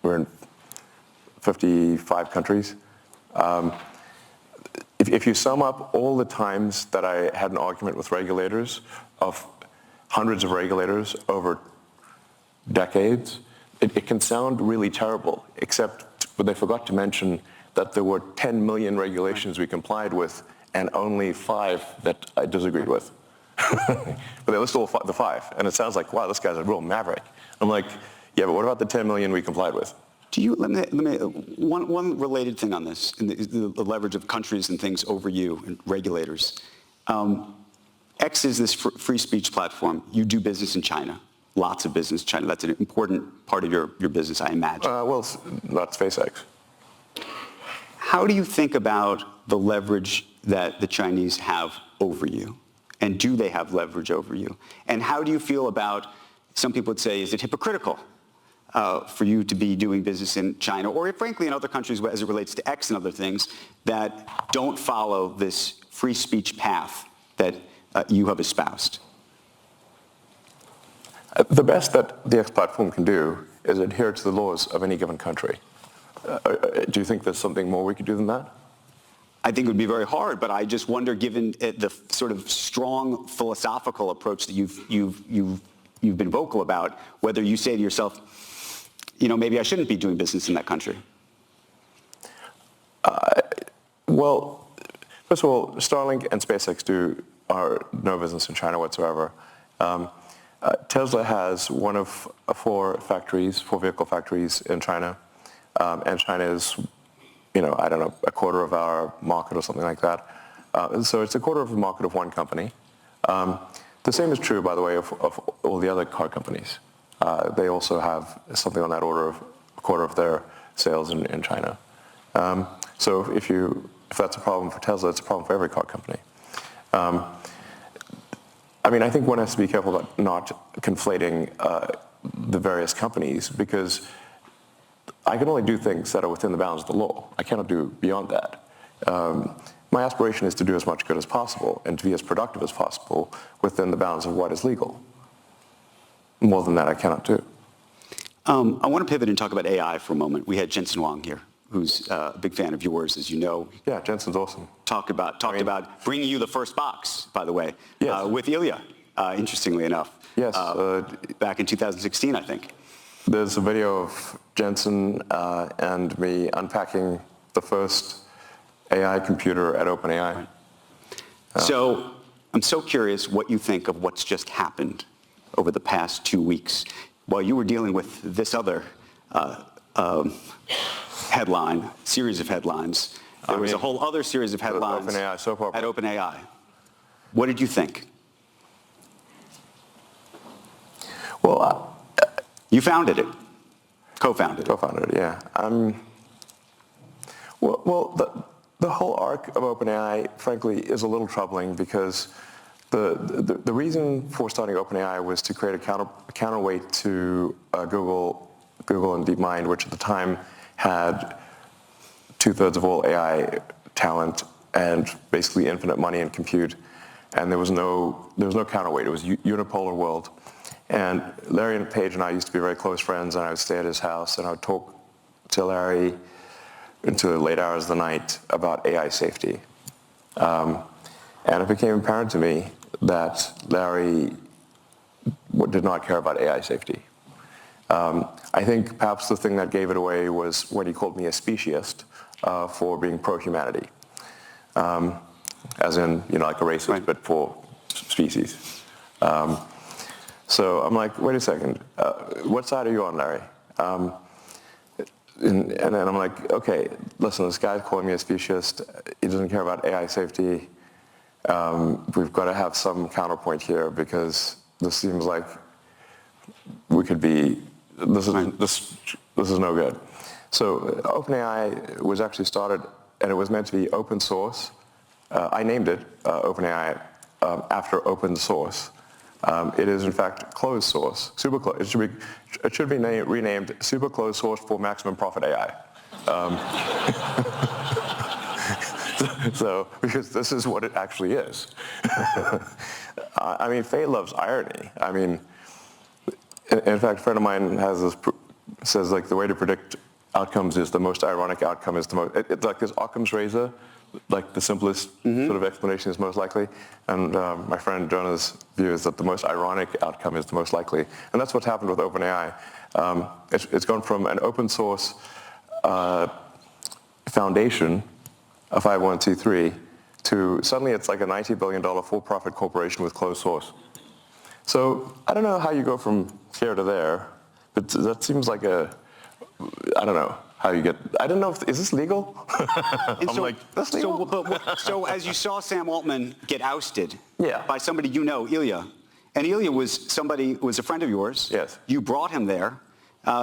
we're in 55 countries. If you sum up all the times that I had an argument with regulators, of hundreds of regulators over decades, it can sound really terrible, except they forgot to mention that there were 10 million regulations we complied with and only 5 that I disagreed with. But they list all the 5, and it sounds like, wow, this guy's a real maverick. I'm like, yeah, but what about the 10 million we complied with? Let me one related thing on this, in the leverage of countries and things over you and regulators. X is this free speech platform. You do business in China, lots of business in China. That's an important part of your business, I imagine. Well, it's not SpaceX. How do you think about the leverage that the Chinese have over you? And do they have leverage over you? And how do you feel about, some people would say, is it hypocritical for you to be doing business in China, or frankly in other countries as it relates to X and other things that don't follow this free speech path that you have espoused? The best that the X platform can do is adhere to the laws of any given country. Do you think there's something more we could do than that? I think it would be very hard, but I just wonder, given the sort of strong philosophical approach that you've been vocal about, whether you say to yourself, maybe I shouldn't be doing business in that country. Well, first of all, Starlink and SpaceX are no business in China whatsoever. Tesla has one of 4 vehicle factories in China, and China is, I don't know, a quarter of our market or something like that. So it's a quarter of the market of one company. The same is true, by the way, of all the other car companies. They also have something on that order of a quarter of their sales in China. So if that's a problem for Tesla, it's a problem for every car company. I think one has to be careful about not conflating the various companies, because I can only do things that are within the bounds of the law. I cannot do beyond that. My aspiration is to do as much good as possible and to be as productive as possible within the bounds of what is legal. More than that, I cannot do. I want to pivot and talk about AI for a moment. We had Jensen Huang here, who's a big fan of yours, as you know. Yeah, Jensen's awesome. Talked about bringing you the first box, by the way, yes. With Ilya, interestingly enough. Yes. Back in 2016, I think. There's a video of Jensen and me unpacking the first AI computer at OpenAI. Right. So I'm so curious what you think of what's just happened over the past 2 weeks while you were dealing with this other series of headlines. There was a whole other series of headlines OpenAI soap opera. at OpenAI. What did you think? Well, You founded it, co-founded it. co-founded it, yeah. The whole arc of OpenAI, frankly, is a little troubling because the reason for starting OpenAI was to create a counterweight to Google and DeepMind, which at the time had 2/3 of all AI talent and basically infinite money and compute, and there was no counterweight. It was a unipolar world. And Larry and Paige and I used to be very close friends, and I would stay at his house, and I would talk to Larry into the late hours of the night about AI safety. And it became apparent to me that Larry did not care about AI safety. I think perhaps the thing that gave it away was when he called me a speciesist for being pro-humanity, as in, like a racist, right, but for species. So I'm like, wait a second, what side are you on, Larry? And then I'm like, okay, listen, this guy's calling me a speciesist. He doesn't care about AI safety. We've got to have some counterpoint here because this seems like we could be, this is no good. So OpenAI was actually started, and it was meant to be open source. I named it OpenAI after open source. It is in fact closed source, super closed. It should be renamed super closed source for maximum profit AI. So because this is what it actually is. I mean, Faye loves irony. I mean, in fact, a friend of mine says like the way to predict outcomes is the most ironic outcome is the most. It's like this Occam's razor. Like the simplest sort of explanation is most likely, and my friend Jonah's view is that the most ironic outcome is the most likely, and that's what's happened with OpenAI. It's gone from an open source foundation, a 501c3, to suddenly it's like a $90 billion for-profit corporation with closed source. So I don't know how you go from here to there, but that seems like I don't know. How you get? I don't know. Is this legal? I'm like, that's legal. So as you saw Sam Altman get ousted, yeah, by somebody you know, Ilya, and Ilya was a friend of yours. Yes. You brought him there.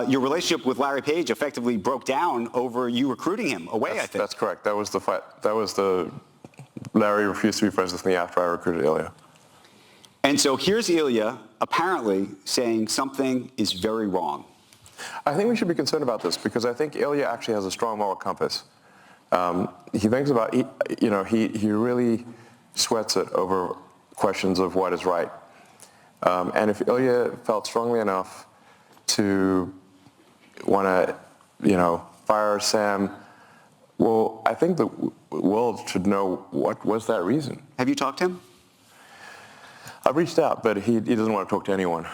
Your relationship with Larry Page effectively broke down over you recruiting him away. I think that's correct. That was the fight. Larry refused to be friends with me after I recruited Ilya. And so here's Ilya apparently saying something is very wrong. I think we should be concerned about this because I think Ilya actually has a strong moral compass. He thinks about, he really sweats it over questions of what is right. And if Ilya felt strongly enough to want to, fire Sam, well, I think the world should know what was that reason. Have you talked to him? I've reached out, but he doesn't want to talk to anyone.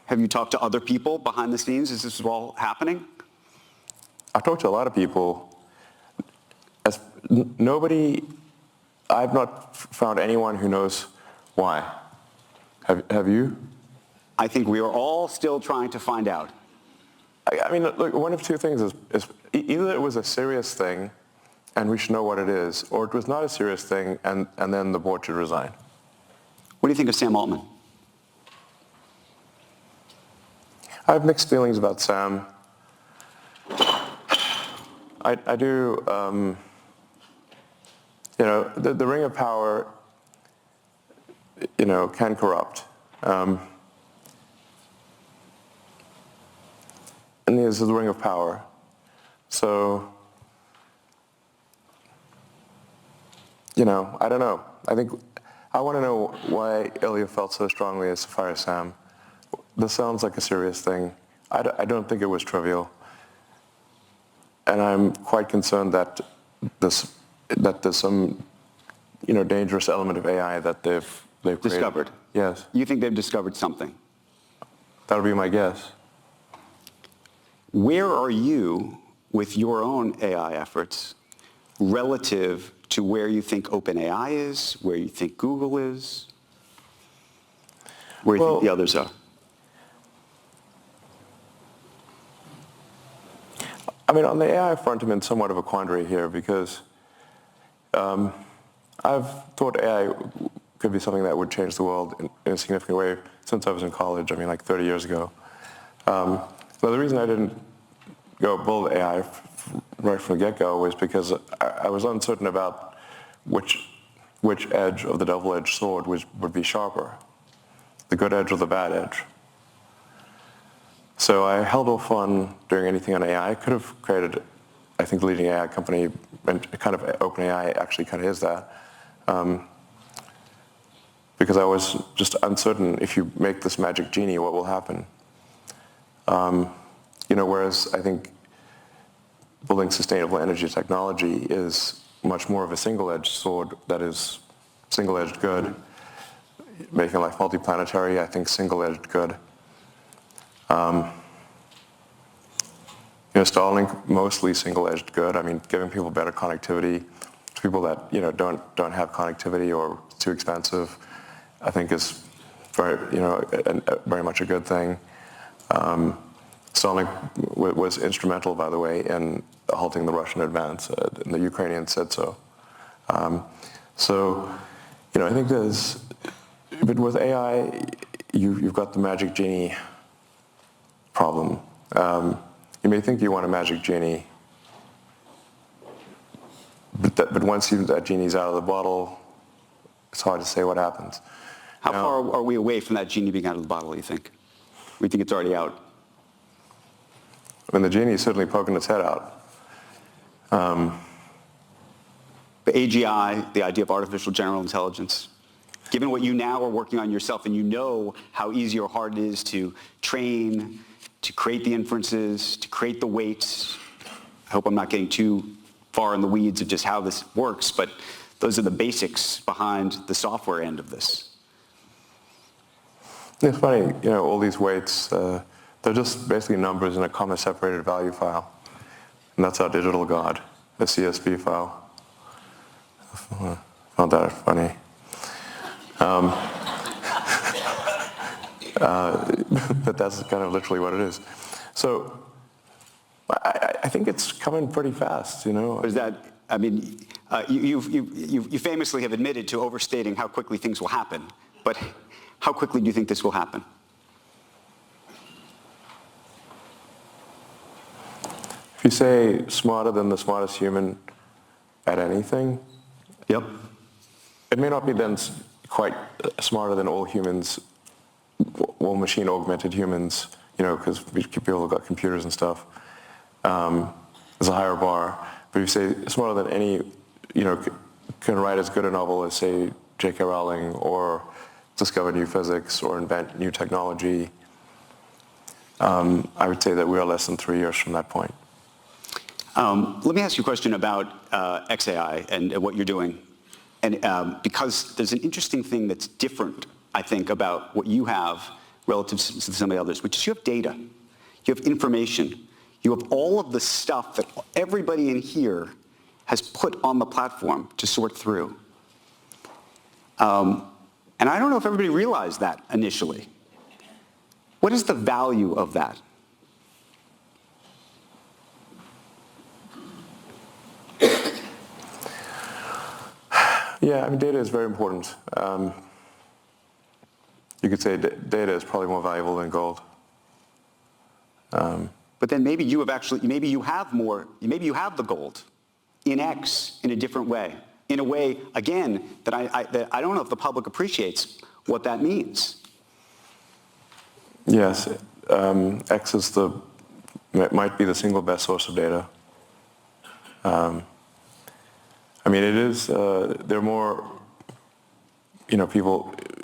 Have you talked to other people behind the scenes as this is all happening? I've talked to a lot of people. I've not found anyone who knows why. Have you? I think we are all still trying to find out. I mean, look, one of two things is either it was a serious thing and we should know what it is, or it was not a serious thing and then the board should resign. What do you think of Sam Altman? I have mixed feelings about Sam. I do, the ring of power, can corrupt. And this is the ring of power. So, I don't know. I want to know why Ilya felt so strongly as to fire Sam. This sounds like a serious thing. I don't think it was trivial. And I'm quite concerned that there's some, dangerous element of AI that they've Discovered? Created. Yes. You think they've discovered something? That would be my guess. Where are you with your own AI efforts relative to where you think OpenAI is, where you think Google is, where you think the others are? I mean, on the AI front, I'm in somewhat of a quandary here because I've thought AI could be something that would change the world in a significant way since I was in college, I mean, like 30 years ago. But the reason I didn't go build AI right from the get-go was because I was uncertain about which edge of the double-edged sword would be sharper, the good edge or the bad edge. So I held off on doing anything on AI. I could have created, I think, the leading AI company, and kind of OpenAI actually kind of is that, because I was just uncertain if you make this magic genie, what will happen? Whereas I think building sustainable energy technology is much more of a single-edged sword that is single-edged good. Making life multiplanetary, I think single-edged good. Starlink, mostly single-edged good. I mean, giving people better connectivity to people that don't have connectivity or too expensive, I think is very much a good thing. Starlink was instrumental, by the way, in halting the Russian advance, and the Ukrainians said so. I think but with AI, you've got the magic genie problem. You may think you want a magic genie, but once that genie's out of the bottle, it's hard to say what happens. How far are we away from that genie being out of the bottle, you think? We think it's already out? I mean, the genie is certainly poking its head out. The AGI, the idea of artificial general intelligence, given what you now are working on yourself, and you know how easy or hard it is to train, to create the inferences, to create the weights. I hope I'm not getting too far in the weeds of just how this works, but those are the basics behind the software end of this. It's funny, all these weights, they're just basically numbers in a comma-separated value file. And that's our digital God, a CSV file. I found that funny. But that's kind of literally what it is. So I think it's coming pretty fast, Is that, I mean, you famously have admitted to overstating how quickly things will happen, but how quickly do you think this will happen? If you say smarter than the smartest human at anything, yep. It may not be then quite smarter than all humans, all machine-augmented humans, because people have got computers and stuff. There's a higher bar. But if you say smarter than any, can write as good a novel as, say, J.K. Rowling, or discover new physics, or invent new technology, I would say that we are less than 3 years from that point. Let me ask you a question about XAI and what you're doing. And because there's an interesting thing that's different, I think, about what you have relative to some of the others, which is you have data, you have information, you have all of the stuff that everybody in here has put on the platform to sort through. And I don't know if everybody realized that initially. What is the value of that? Yeah, I mean, data is very important. You could say data is probably more valuable than gold. But then maybe you have maybe you have the gold in X in a different way. In a way, again, that I don't know if the public appreciates what that means. Yes, X might be the single best source of data. I mean, it is, there are more,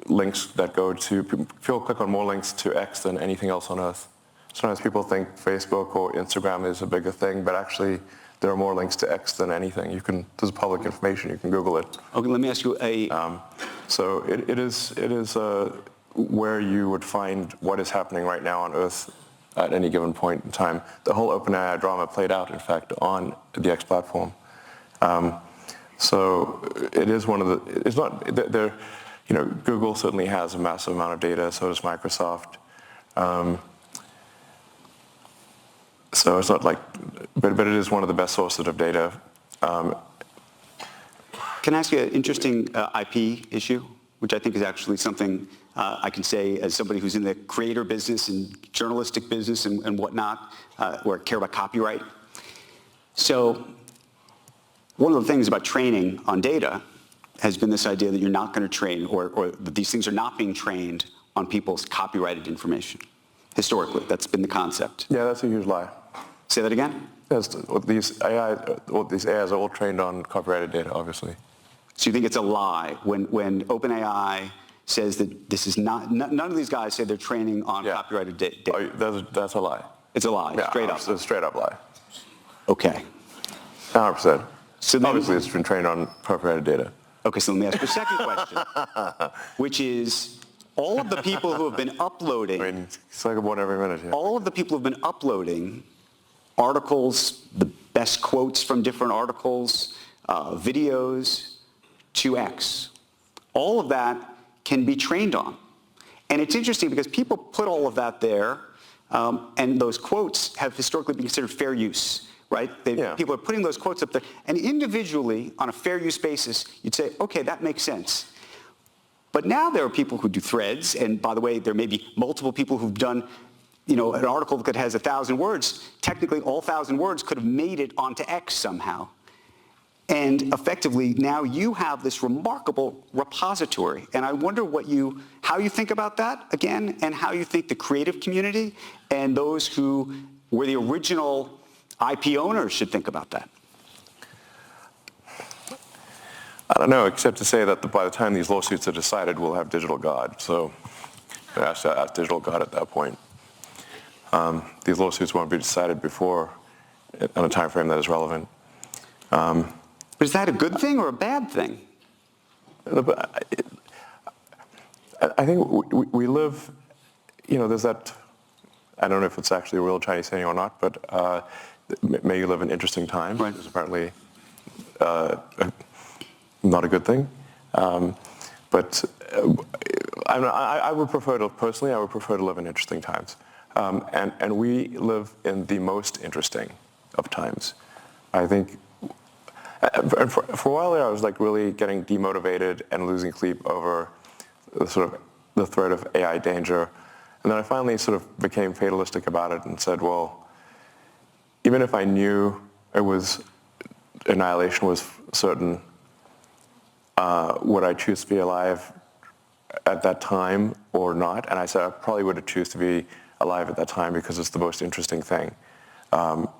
links that people click on more links to X than anything else on Earth. Sometimes people think Facebook or Instagram is a bigger thing, but actually there are more links to X than anything. There's public information, you can Google it. Okay, let me ask you so it is where you would find what is happening right now on Earth at any given point in time. The whole OpenAI drama played out, in fact, on the X platform. So it is one of the, it's not, Google certainly has a massive amount of data, so does Microsoft. So it's not like, but it is one of the best sources of data. Can I ask you an interesting IP issue, which I think is actually something I can say as somebody who's in the creator business and journalistic business and whatnot, or care about copyright. So one of the things about training on data has been this idea that you're not going to train, or that these things are not being trained on people's copyrighted information. Historically, that's been the concept. Yeah, that's a huge lie. Say that again? These AIs are all trained on copyrighted data, obviously. So you think it's a lie when OpenAI says that this is not, none of these guys say they're training on copyrighted data? That's a lie. It's a lie, Yeah, straight up. It's a straight up lie. Okay. 100%. So then, obviously, it's been trained on copyrighted data. Okay, so let me ask you a second question, which is all of the people who have been uploading, I mean, it's like one every minute, yeah. all of the people who have been uploading articles, the best quotes from different articles, videos to X, all of that can be trained on. And it's interesting because people put all of that there, and those quotes have historically been considered fair use, right? People are putting those quotes up there, and individually, on a fair use basis, you'd say, okay, that makes sense. But now there are people who do threads, and by the way, there may be multiple people who've done an article that has 1,000 words. Technically, all 1,000 words could have made it onto X somehow. And effectively, now you have this remarkable repository. And I wonder how you think about that, again, and how you think the creative community and those who were the original IP owners should think about that. I don't know, except to say that by the time these lawsuits are decided, we'll have digital God. So ask digital God at that point. These lawsuits won't be decided before on a time frame that is relevant. But is that a good thing or a bad thing? I think we live, there's that, I don't know if it's actually a real Chinese saying or not, but may you live in interesting times. Right. It's apparently not a good thing. But I would prefer to, personally, I would prefer to live in interesting times. And we live in the most interesting of times. I think, and for a while there, I was like really getting demotivated and losing sleep over the threat of AI danger. And then I finally sort of became fatalistic about it and said, well, even if I knew annihilation was certain, would I choose to be alive at that time or not? And I said I probably would have choose to be alive at that time because it's the most interesting thing,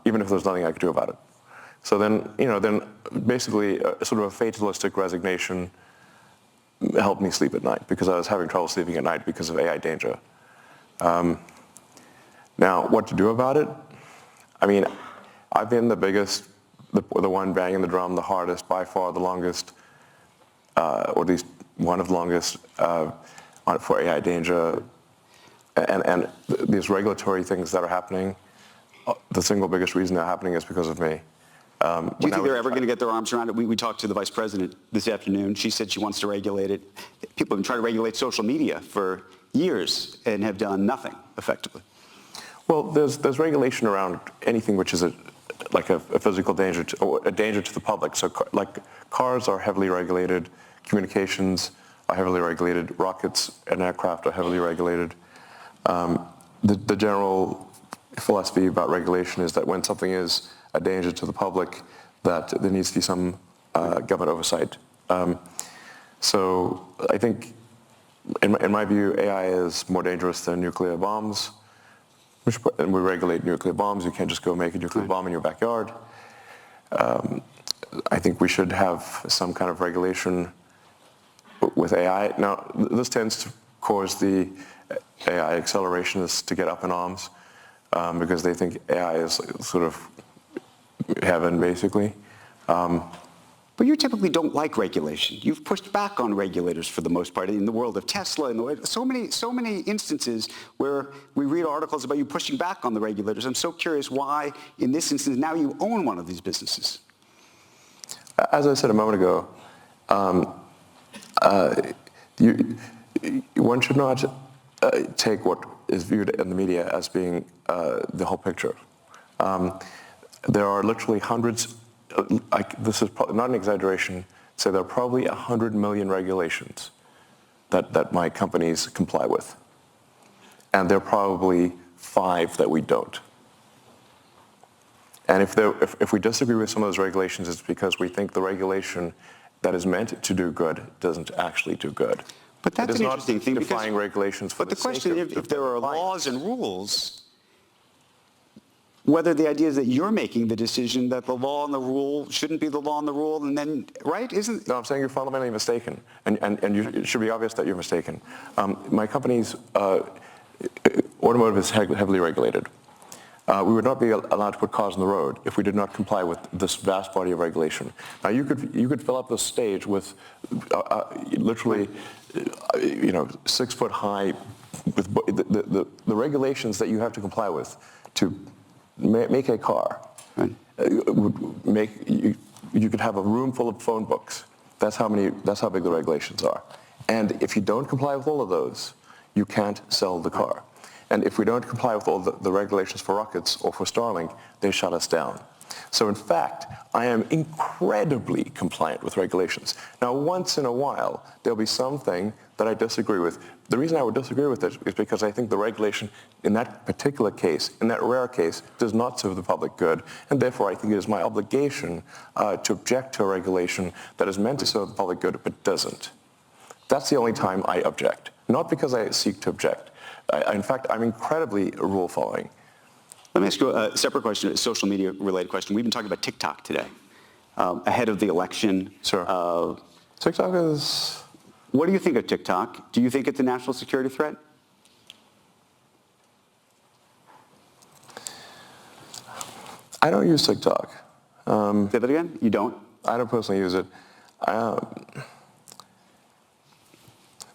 even if there's nothing I could do about it. So then basically sort of a fatalistic resignation helped me sleep at night because I was having trouble sleeping at night because of AI danger. Now, what to do about it? I mean, I've been the biggest, the one banging the drum the hardest, by far the longest, or at least one of the longest for AI danger. And these regulatory things that are happening, the single biggest reason they're happening is because of me. Do you think they're ever going to get their arms around it? We talked to the vice president this afternoon. She said she wants to regulate it. People have been trying to regulate social media for years and have done nothing effectively. Well, there's regulation around anything which is like a physical danger or a danger to the public. So like cars are heavily regulated, communications are heavily regulated, rockets and aircraft are heavily regulated. The general philosophy about regulation is that when something is a danger to the public, that there needs to be some government oversight. So I think, in my view, AI is more dangerous than nuclear bombs. And we regulate nuclear bombs. You can't just go make a nuclear bomb in your backyard. I think we should have some kind of regulation with AI. Now, this tends to cause the AI accelerationists to get up in arms because they think AI is sort of heaven, basically. But you typically don't like regulation. You've pushed back on regulators for the most part in the world of Tesla and so many instances where we read articles about you pushing back on the regulators. I'm so curious why, in this instance, now you own one of these businesses. As I said a moment ago, one should not take what is viewed in the media as being the whole picture. There are literally hundreds, this is not an exaggeration, say there are probably 100 million regulations that my companies comply with. And there are probably 5 that we don't. And if we disagree with some of those regulations, it's because we think the regulation that is meant to do good doesn't actually do good. But that's an interesting thing, because defying regulations for the question is, if there are compliance. laws and rules, whether the idea is that you're making the decision that the law and the rule shouldn't be the law and the rule, and then, right? Isn't? No, I'm saying you're fundamentally mistaken, and it should be obvious that you're mistaken. My company's automotive is heavily regulated. We would not be allowed to put cars on the road if we did not comply with this vast body of regulation. Now, you could fill up this stage with literally, 6 foot high, with the regulations that you have to comply with to make a car. Right. Would make you could have a room full of phone books. That's how big the regulations are. And if you don't comply with all of those, you can't sell the car. And if we don't comply with all the regulations for rockets or for Starlink, they shut us down. So in fact, I am incredibly compliant with regulations. Now, once in a while, there'll be something that I disagree with. The reason I would disagree with it is because I think the regulation in that particular case, in that rare case, does not serve the public good. And therefore, I think it is my obligation to object to a regulation that is meant to serve the public good but doesn't. That's the only time I object. Not because I seek to object. In fact, I'm incredibly rule-following. Let me ask you a separate question, a social media-related question. We've been talking about TikTok today, ahead of the election. Sure. TikTok is... What do you think of TikTok? Do you think it's a national security threat? I don't use TikTok. Say that again? You don't? I don't personally use it.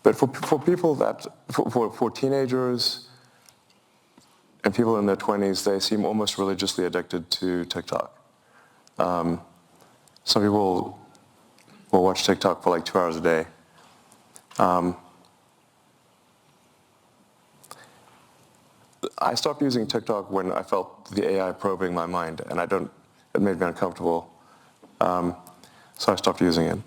But for people for teenagers and people in their 20s, they seem almost religiously addicted to TikTok. Some people will watch TikTok for like 2 hours a day. I stopped using TikTok when I felt the AI probing my mind, and it made me uncomfortable. So I stopped using it.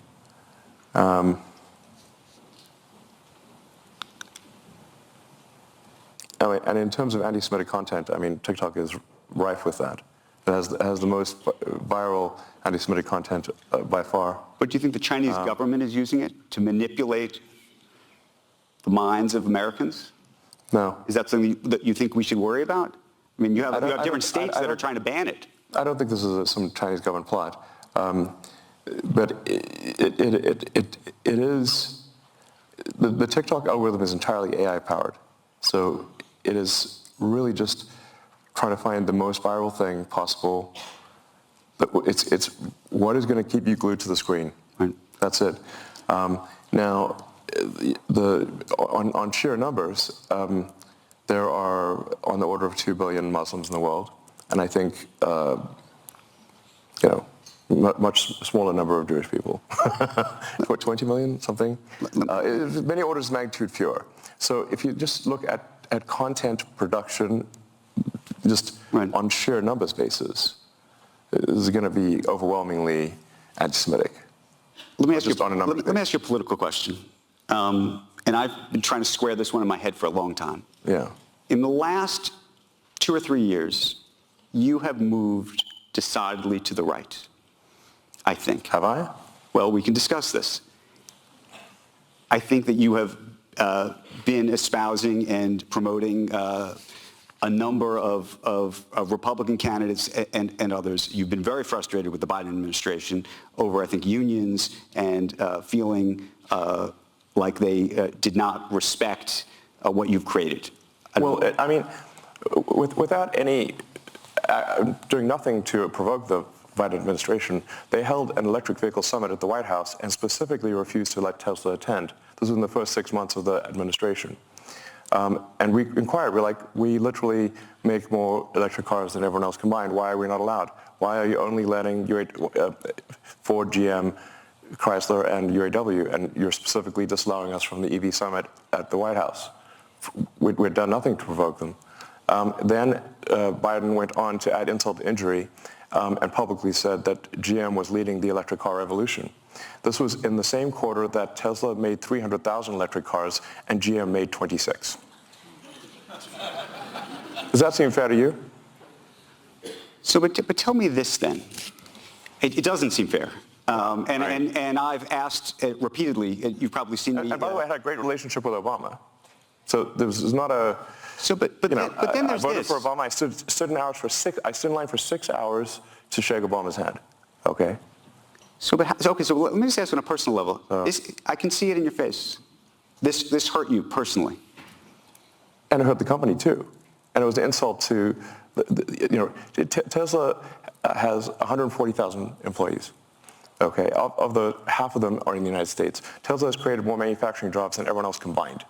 And in terms of anti-Semitic content, I mean, TikTok is rife with that. It has the most viral anti-Semitic content by far. But do you think the Chinese government is using it to manipulate the minds of Americans? No. Is that something that you think we should worry about? I mean, you have different states that are trying to ban it. I don't think this is some Chinese government plot. But it is, the TikTok algorithm is entirely AI powered. So it is really just trying to find the most viral thing possible. It's what is going to keep you glued to the screen. Right. That's it. Now, on sheer numbers, there are on the order of 2 billion Muslims in the world, and I think much smaller number of Jewish people. What, 20 million, something? Many orders of magnitude fewer. So if you just look at content production, just right. on sheer numbers basis, is going to be overwhelmingly anti-Semitic. Let me ask you a political question. And I've been trying to square this one in my head for a long time. Yeah. In the last 2 or 3 years, you have moved decidedly to the right, I think. Have I? Well, we can discuss this. I think that you have been espousing and promoting a number of Republican candidates and others. You've been very frustrated with the Biden administration over, I think, unions and feeling like they did not respect what you've created. Well, I mean, without any, doing nothing to provoke the Biden administration, they held an electric vehicle summit at the White House and specifically refused to let Tesla attend. This was in the first 6 months of the administration. And we inquired, we literally make more electric cars than everyone else combined. Why are we not allowed? Why are you only letting Ford, GM, Chrysler, and UAW, and you're specifically disallowing us from the EV summit at the White House? We'd done nothing to provoke them. Then Biden went on to add insult to injury and publicly said that GM was leading the electric car revolution. This was in the same quarter that Tesla made 300,000 electric cars and GM made 26. Does that seem fair to you? So, but tell me this then. It doesn't seem fair. And I've asked repeatedly, you've probably seen me. And by the way, I had a great relationship with Obama. So there was not a... So, but then there's I voted this. for Obama. I stood in line for 6 hours to shake Obama's hand. Okay. So let me just ask on a personal level. I can see it in your face. This hurt you personally. And it hurt the company too. And it was an insult to, Tesla has 140,000 employees. Okay. Of the half of them are in the United States. Tesla has created more manufacturing jobs than everyone else combined.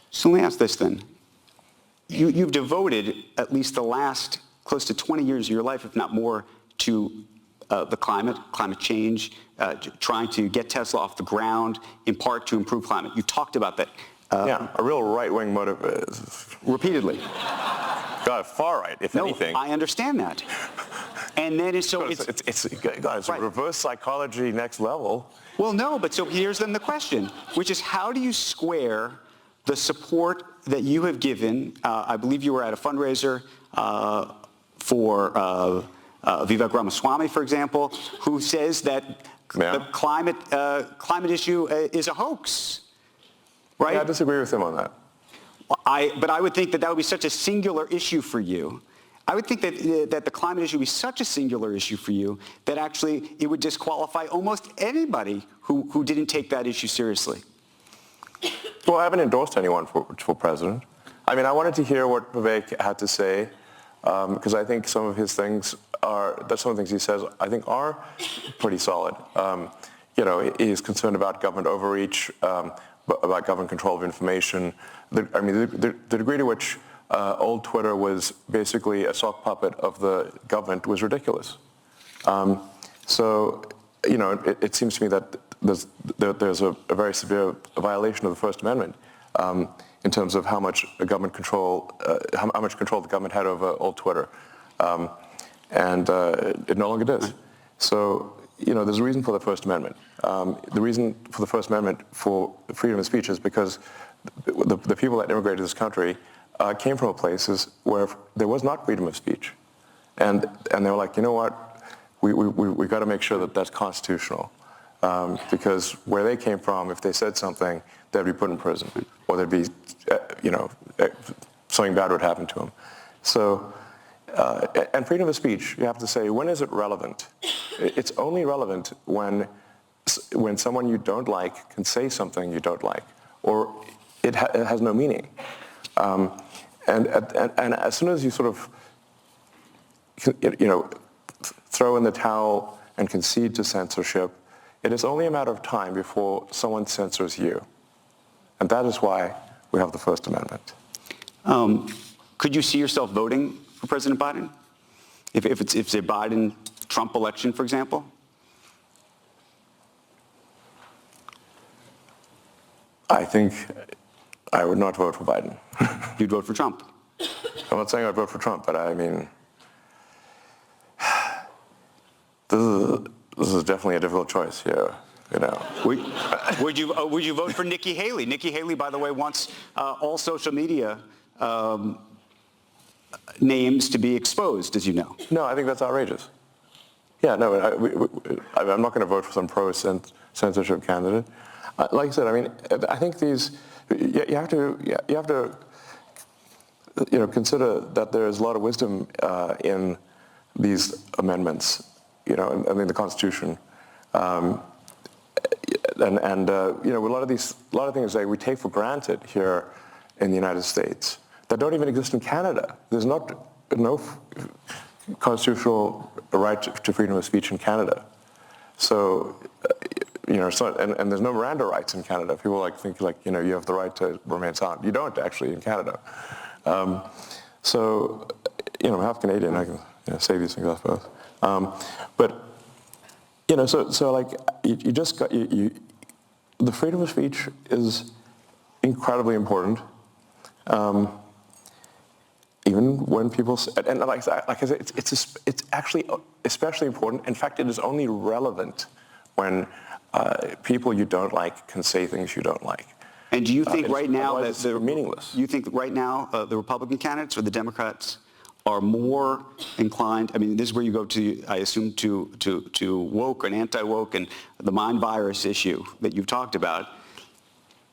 So let me ask this then. You've devoted at least the last close to 20 years of your life, if not more, to the climate change, trying to get Tesla off the ground, in part to improve climate. You talked about that. Yeah, a real right-wing motive. Repeatedly. God, far right, if anything. I understand that. And then it's a reverse psychology next level. Well, no, but so here's then the question, which is how do you square the support that you have given? I believe you were at a fundraiser for Vivek Ramaswamy, for example, who says that the climate issue is a hoax, right? Yeah, I disagree with him on that. But I would think that would be such a singular issue for you. I would think that the climate issue would be such a singular issue for you that actually it would disqualify almost anybody who didn't take that issue seriously. Well, I haven't endorsed anyone for president. I mean, I wanted to hear what Vivek had to say because I think some of his things some of the things he says I think are pretty solid. He's concerned about government overreach, about government control of information. The degree to which old Twitter was basically a sock puppet of the government was ridiculous. It seems to me that there's a very severe violation of the First Amendment in terms of how much government control, how much control the government had over old Twitter, and it no longer does. So there's a reason for the First Amendment. The reason for the First Amendment for freedom of speech is because the people that immigrated to this country came from places where there was not freedom of speech, and they were like, you know what, we got to make sure that that's constitutional. Because where they came from, if they said something, they'd be put in prison, or there'd be, something bad would happen to them. So, and freedom of speech, you have to say, when is it relevant? It's only relevant when someone you don't like can say something you don't like, or it has no meaning. And as soon as you sort of, throw in the towel and concede to censorship, it is only a matter of time before someone censors you. And that is why we have the First Amendment. Could you see yourself voting for President Biden? If it's a Biden-Trump election, for example? I think I would not vote for Biden. You'd vote for Trump? I'm not saying I'd vote for Trump, but I mean, this is definitely a difficult choice here, Would you vote for Nikki Haley? Nikki Haley, by the way, wants all social media names to be exposed, as you know. No, I think that's outrageous. Yeah, no, I'm not going to vote for some pro-censorship candidate. Like I said, I mean, I think you have to consider that there is a lot of wisdom in these amendments, in the Constitution. A lot of things that we take for granted here in the United States that don't even exist in Canada. There's no constitutional right to freedom of speech in Canada. So, and there's no Miranda rights in Canada. People think you have the right to remain silent. You don't actually in Canada. So, I'm half Canadian. I can say these things, I suppose. But you just got the freedom of speech is incredibly important. Even when people, and like I said, it's actually especially important. In fact, it is only relevant when people you don't like can say things you don't like. And do you think right now that they're meaningless? You think right now the Republican candidates or the Democrats are more inclined? I mean, this is where you go to, I assume, to woke and anti-woke and the mind virus issue that you've talked about.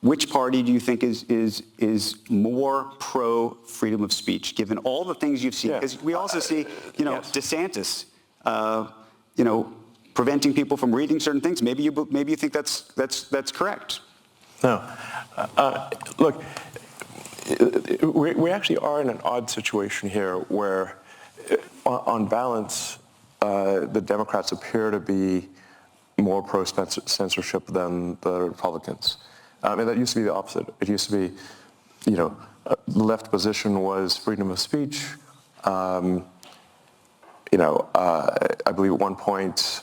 Which party do you think is more pro freedom of speech, given all the things you've seen? Because we also see, yes. DeSantis, preventing people from reading certain things. Maybe you think that's correct. No, look, we actually are in an odd situation here, where, on balance, the Democrats appear to be more pro censorship than the Republicans. And that used to be the opposite. It used to be, the left position was freedom of speech. I believe at one point,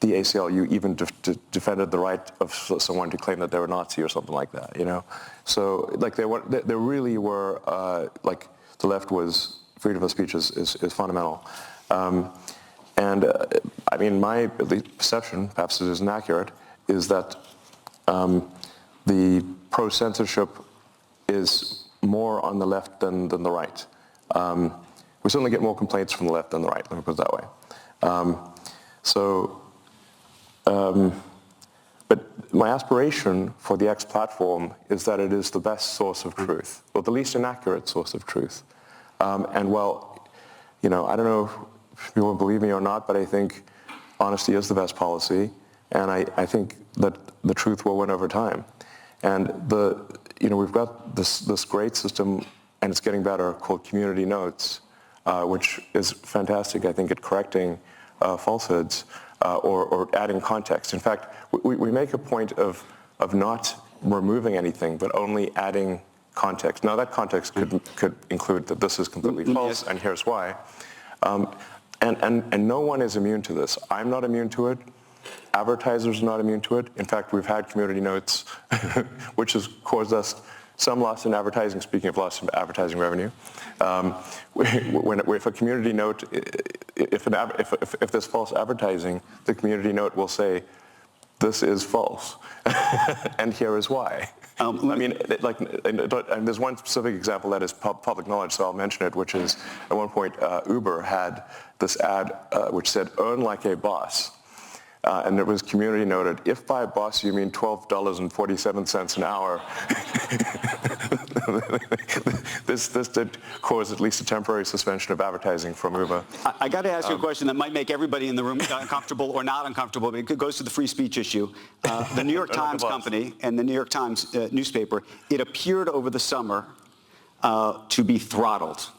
the ACLU even defended the right of someone to claim that they were Nazi or something like that. So they really were the left was freedom of speech is fundamental. I mean, my at least perception, perhaps it isn't accurate, is that the pro-censorship is more on the left than the right. We certainly get more complaints from the left than the right, let me put it that way. But my aspiration for the X platform is that it is the best source of truth, or the least inaccurate source of truth. I don't know if you will believe me or not, but I think honesty is the best policy, and I think that the truth will win over time. And we've got this great system, and it's getting better, called Community Notes, which is fantastic, I think, at correcting falsehoods or adding context. In fact, we make a point of not removing anything, but only adding context. Now, that context could include that this is completely false, and here's why. And no one is immune to this. I'm not immune to it. Advertisers are not immune to it. In fact, we've had Community Notes, which has caused us some loss in advertising. Speaking of loss in advertising revenue, if a community note, if there's false advertising, the Community Note will say, "This is false," and here is why. And there's one specific example that is public knowledge, so I'll mention it, which is at one point Uber had this ad which said, "Earn like a boss." And it was community noted, if by boss you mean $12.47 an hour, this did cause at least a temporary suspension of advertising from Uber. I got to ask you a question that might make everybody in the room uncomfortable or not uncomfortable, but it goes to the free speech issue. The New York Times company and the New York Times newspaper, it appeared over the summer to be throttled.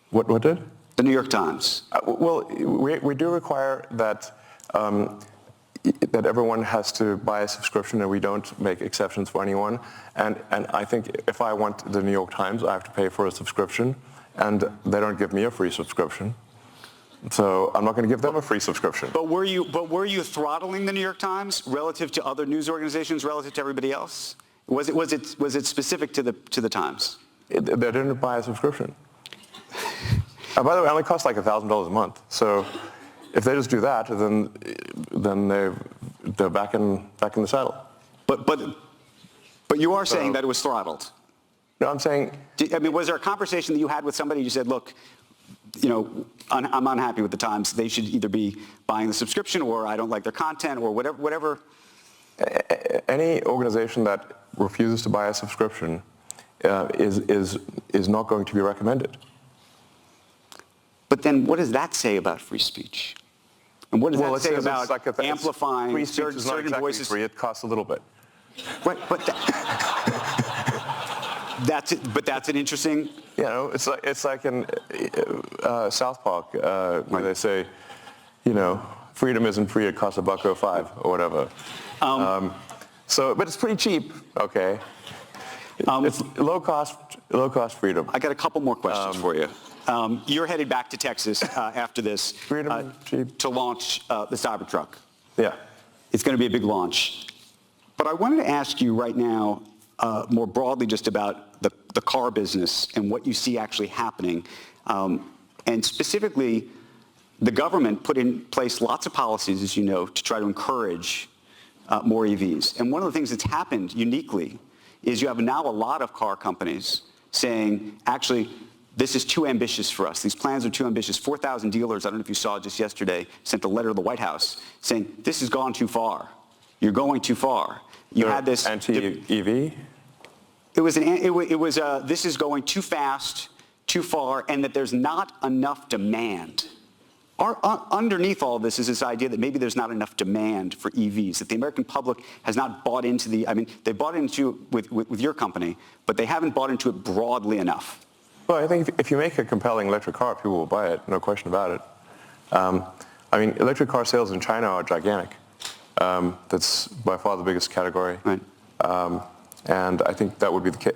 What did? The New York Times. Well, we do require that that everyone has to buy a subscription, and we don't make exceptions for anyone. And I think if I want the New York Times, I have to pay for a subscription, and they don't give me a free subscription. So I'm not going to give them a free subscription. But were you throttling the New York Times relative to other news organizations, relative to everybody else? Was it specific to the Times? They didn't buy a subscription. By the way, it only costs like $1,000 a month. So if they just do that, then they're back in the saddle. But you are saying that it was throttled. No, I'm saying. Was there a conversation that you had with somebody? You said, look, I'm unhappy with the Times. They should either be buying the subscription, or I don't like their content, or whatever. Any organization that refuses to buy a subscription is not going to be recommended. But then, what does that say about free speach? And what does that say about amplifying free speech certain is not exactly voices? Free. It costs a little bit. Right, but that's an interesting. It's like in South Park where they say, freedom isn't free, it costs $1.05 or whatever. But it's pretty cheap, okay? It's low cost freedom. I got a couple more questions for you. You're headed back to Texas after this Freedom, cheap. to launch the Cybertruck. Yeah. It's going to be a big launch. But I wanted to ask you right now more broadly just about the car business and what you see actually happening. And specifically, the government put in place lots of policies, as you know, to try to encourage more EVs. And one of the things that's happened uniquely is you have now a lot of car companies saying, actually, this is too ambitious for us. These plans are too ambitious. 4,000 dealers, I don't know if you saw just yesterday, sent a letter to the White House saying, this has gone too far. You're going too far. You had this anti-EV? It was this is going too fast, too far, and that there's not enough demand. Underneath all of this is this idea that maybe there's not enough demand for EVs, that the American public has not bought into they bought into it with your company, but they haven't bought into it broadly enough. Well, I think if you make a compelling electric car, people will buy it, no question about it. Electric car sales in China are gigantic. That's by far the biggest category. Right. And I think that would be the case,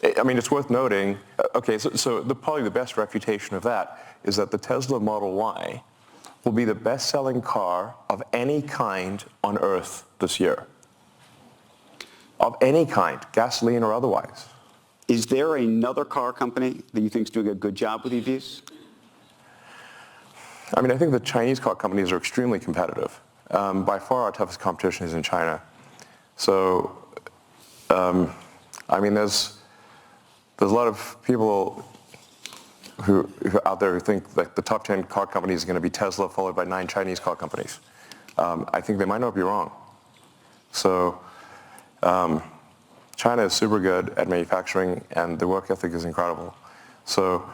it's worth noting, probably the best refutation of that is that the Tesla Model Y will be the best-selling car of any kind on Earth this year. Of any kind, gasoline or otherwise. Is there another car company that you think is doing a good job with EVs? I think the Chinese car companies are extremely competitive. By far our toughest competition is in China. So, there's a lot of people who out there who think that the top 10 car companies are going to be Tesla, followed by 9 Chinese car companies. I think they might not be wrong. So, China is super good at manufacturing, and the work ethic is incredible. So,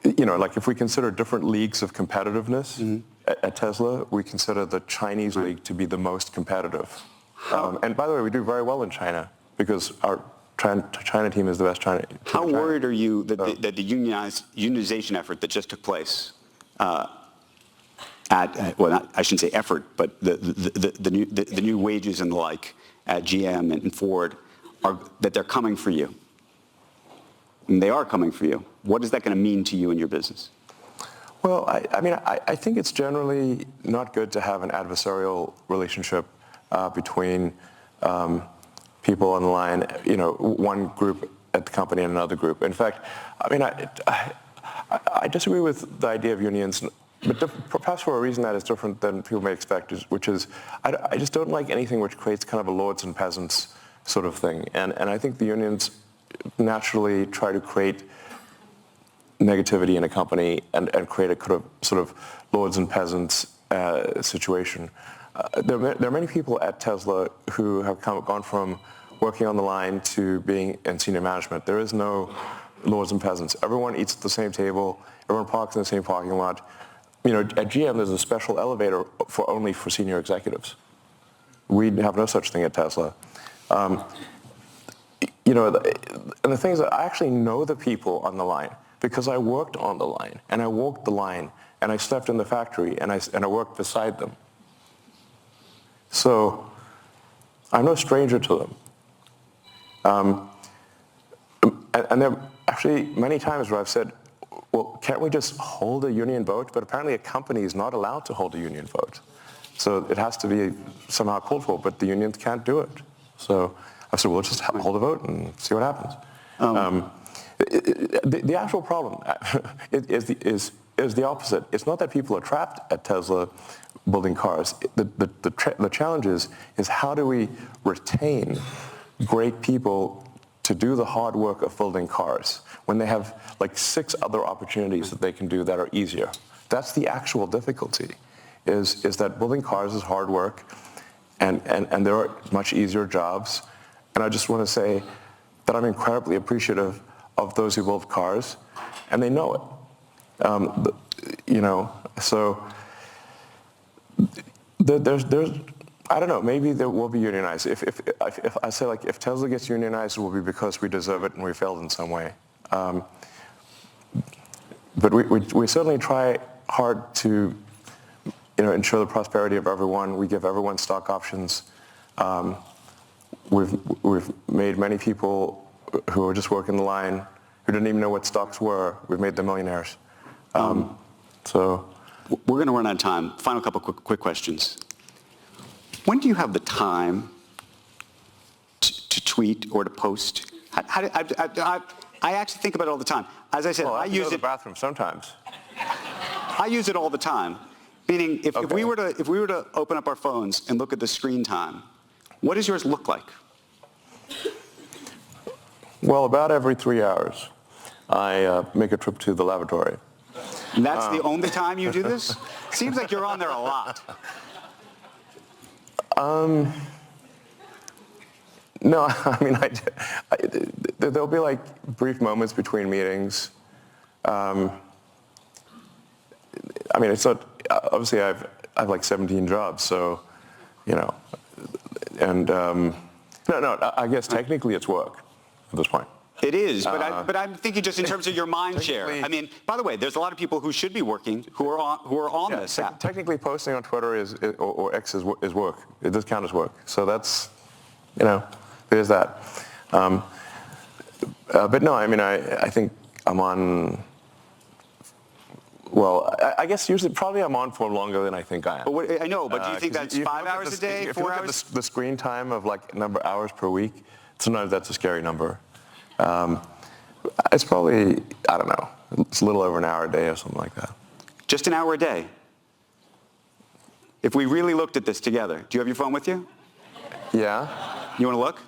if we consider different leagues of competitiveness at Tesla, we consider the Chinese league to be the most competitive. And by the way, we do very well in China because our China team is the best China. How worried are you that the unionization effort that just took place I shouldn't say effort, but the new wages and the like at GM and Ford, that they're coming for you? And they are coming for you. What is that going to mean to you and your business? Well, I think it's generally not good to have an adversarial relationship between people on the line, one group at the company and another group. In fact, I disagree with the idea of unions, but perhaps for a reason that is different than people may expect, which is I just don't like anything which creates kind of a lords and peasants sort of thing. And I think the unions naturally try to create negativity in a company and create a sort of lords and peasants situation. There are many people at Tesla who have gone from working on the line to being in senior management. There is no lords and peasants. Everyone eats at the same table. Everyone parks in the same parking lot. At GM, there's a special elevator only for senior executives. We have no such thing at Tesla. And the thing is that I actually know the people on the line because I worked on the line, and I walked the line, and I slept in the factory, and I worked beside them. So I'm no stranger to them. And there are actually many times where I've said, well, can't we just hold a union vote? But apparently a company is not allowed to hold a union vote. So it has to be somehow called for, but the unions can't do it. So I said, well, let's just hold a vote and see what happens. The actual problem is the opposite. It's not that people are trapped at Tesla building cars. The challenge is how do we retain great people to do the hard work of building cars when they have like 6 other opportunities that they can do that are easier. That's the actual difficulty, is that building cars is hard work and there are much easier jobs. And I just want to say that I'm incredibly appreciative of those who build cars, and they know it. So there's I don't know, maybe there will be unionized. If I say, like, if Tesla gets unionized, it will be because we deserve it and we failed in some way. but we certainly try hard to, ensure the prosperity of everyone. We give everyone stock options. We've made many people who are just working the line, who didn't even know what stocks were, we've made them millionaires. So we're going to run out of time. Final couple quick questions. When do you have the time to tweet or to post? I actually think about it all the time. As I said, I use use it. the bathroom sometimes. I use it all the time. Meaning, if we were to open up our phones and look at the screen time, what does yours look like? Well, about every 3 hours, I make a trip to the lavatory. And that's the only time you do this? Seems like you're on there a lot. No, I mean, there'll be like brief moments between meetings. I mean, it's not, obviously I have like 17 jobs, so, and no, I guess technically it's work at this point. It is, but I'm thinking just in terms of your mind share. Technically- I mean, by the way, there's a lot of people who should be working who are on this app. Technically posting on Twitter or X is work. It does count as work. So that's, there's that. But no, I mean, I think I'm on, well, I guess usually probably I'm on for longer than I think I am. But I know, but do you think that's 5 hours a day, 4 hours? If you look at the screen time of like number of hours per week, sometimes that's a scary number. It's probably, I don't know, it's a little over an hour a day or something like that. Just an hour a day? If we really looked at this together, do you have your phone with you? Yeah? You want to look?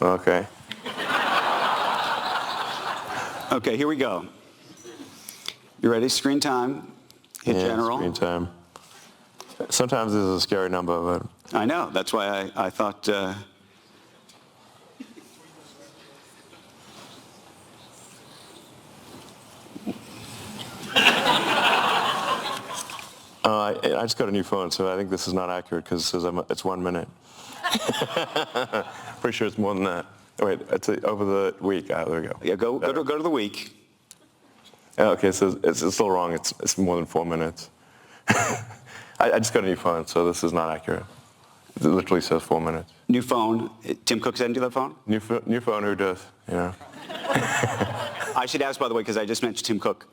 Okay. Okay, here we go. You ready? Screen time. Hit general. Screen time. Sometimes this is a scary number, but... I know. That's why I thought... I just got a new phone, so I think this is not accurate because it says it's 1 minute. Pretty sure it's more than that. Wait, it's over the week. There we go. Yeah, go to the week. Okay, so it's still wrong. It's more than 4 minutes. I just got a new phone, so this is not accurate. It literally says 4 minutes. New phone. Tim Cook sent you that phone? New phone, who does? I should ask, by the way, because I just mentioned Tim Cook.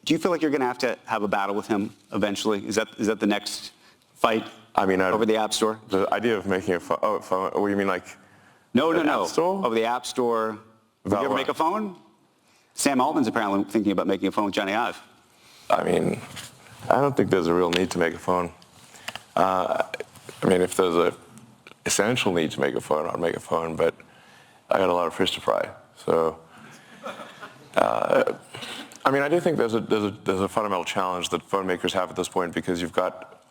Do you feel like you're going to have a battle with him eventually? Is that the next fight? I mean, over the App Store? The idea of making a phone. Oh, phone. What do you mean, like? No. App Store? Over the App Store. Did you ever make a phone? Sam Altman's apparently thinking about making a phone with Johnny Ive. I mean, I don't think there's a real need to make a phone. I mean, if there's a essential need to make a phone, I'll make a phone. But I got a lot of fish to fry, so. I mean, I do think there's a fundamental challenge that phone makers have at this point because you've got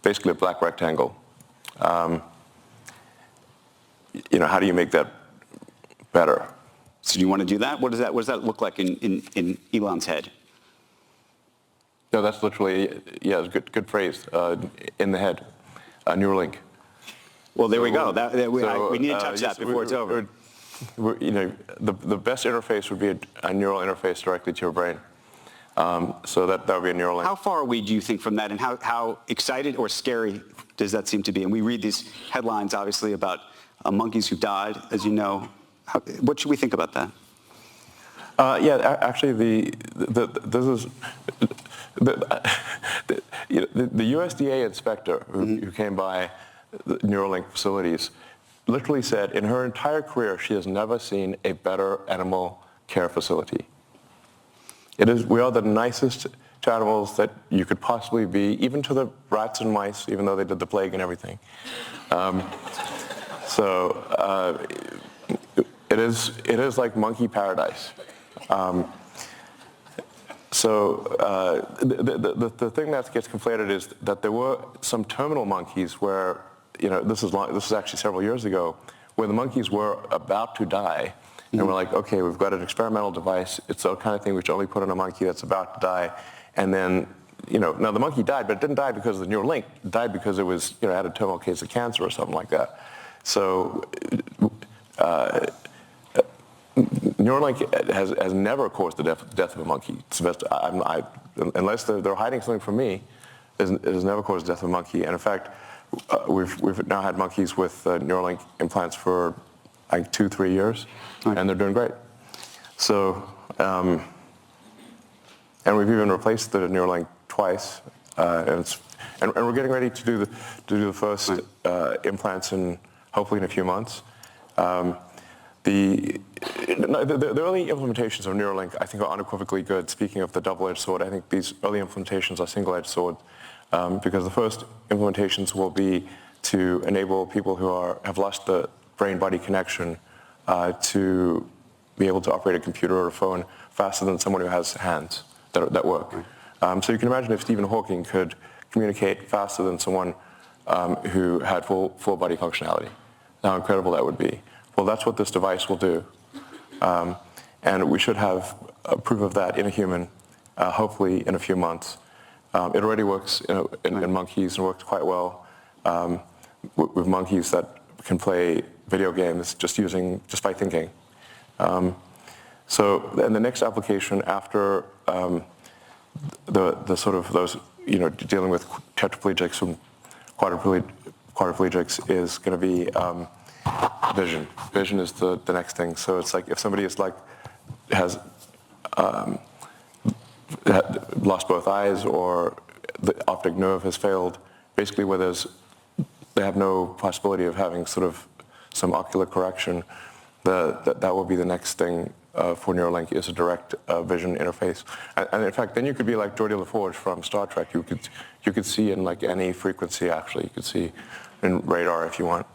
basically a black rectangle. How do you make that better? So do you want to do that? What does that look like in Elon's head? No, that's literally, yeah, good phrase, in the head, Neuralink. Well, there we go. We need to touch that before it's over. The best interface would be a neural interface directly to your brain. So that would be a Neuralink. How far are we, do you think, from that, and how excited or scary does that seem to be? And we read these headlines, obviously, about monkeys who died, as you know. What should we think about that? Yeah, actually, the USDA inspector who came by the Neuralink facilities literally said in her entire career she has never seen a better animal care facility. We are the nicest to animals that you could possibly be, even to the rats and mice, even though they did the plague and everything. It is like monkey paradise. The thing that gets conflated is that there were some terminal monkeys where, this is actually several years ago, where the monkeys were about to die. And we're like, okay, we've got an experimental device. It's the kind of thing we should only put on a monkey that's about to die. And then, now the monkey died, but it didn't die because of the Neuralink. It died because it was, had a terminal case of cancer or something like that. So Neuralink has never caused the death of a monkey. It's the best, unless they're hiding something from me, it has never caused the death of a monkey. And in fact, we've now had monkeys with Neuralink implants for like 2-3 years, right, and they're doing great. So, and we've even replaced the Neuralink twice, and we're getting ready to do the first implants hopefully in a few months. The early implementations of Neuralink, I think, are unequivocally good. Speaking of the double-edged sword, I think these early implementations are single-edged sword, because the first implementations will be to enable people who have lost the brain-body connection to be able to operate a computer or a phone faster than someone who has hands that work. So you can imagine if Stephen Hawking could communicate faster than someone who had full body functionality, how incredible that would be. Well, that's what this device will do. And we should have proof of that in a human, hopefully in a few months. It already works in monkeys and works quite well with monkeys that can play video games just by thinking. So, and the next application after the sort of those, dealing with tetraplegics and quadriplegics is going to be vision. Vision is the next thing. So it's like if somebody has lost both eyes, or the optic nerve has failed, basically where they have no possibility of having sort of some ocular correction, that will be the next thing for Neuralink, is a direct vision interface. And in fact, then you could be like Geordi LaForge from Star Trek. You could see in like any frequency, actually. You could see in radar if you want.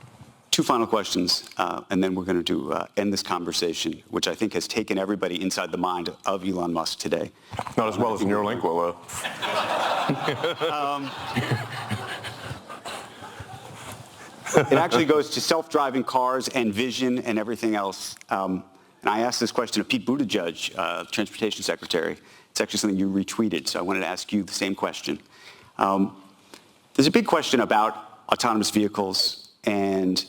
2 final questions, and then we're going to end this conversation, which I think has taken everybody inside the mind of Elon Musk today. Not as well as Neuralink will, though. It actually goes to self-driving cars and vision and everything else. And I asked this question of Pete Buttigieg, Transportation Secretary. It's actually something you retweeted, so I wanted to ask you the same question. There's a big question about autonomous vehicles and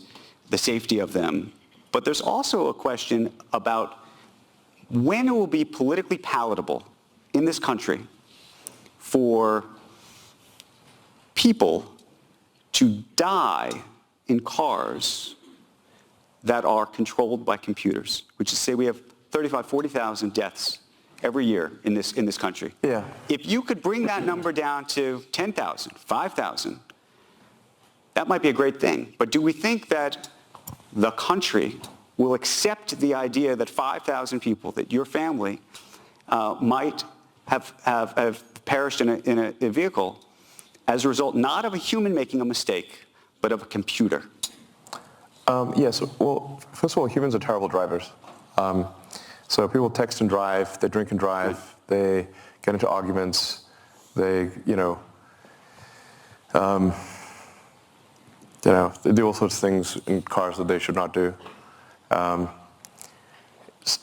the safety of them, but there's also a question about when it will be politically palatable in this country for people to die in cars that are controlled by computers, which is, say, we have 35,000, 40,000 deaths every year in this country. Yeah. If you could bring that number down to 10,000, 5,000, that might be a great thing. But do we think that the country will accept the idea that 5,000 people, that your family might have perished in a vehicle as a result not of a human making a mistake, but of a computer? Yes. Well, first of all, humans are terrible drivers. So people text and drive, they drink and drive, they get into arguments, they do all sorts of things in cars that they should not do.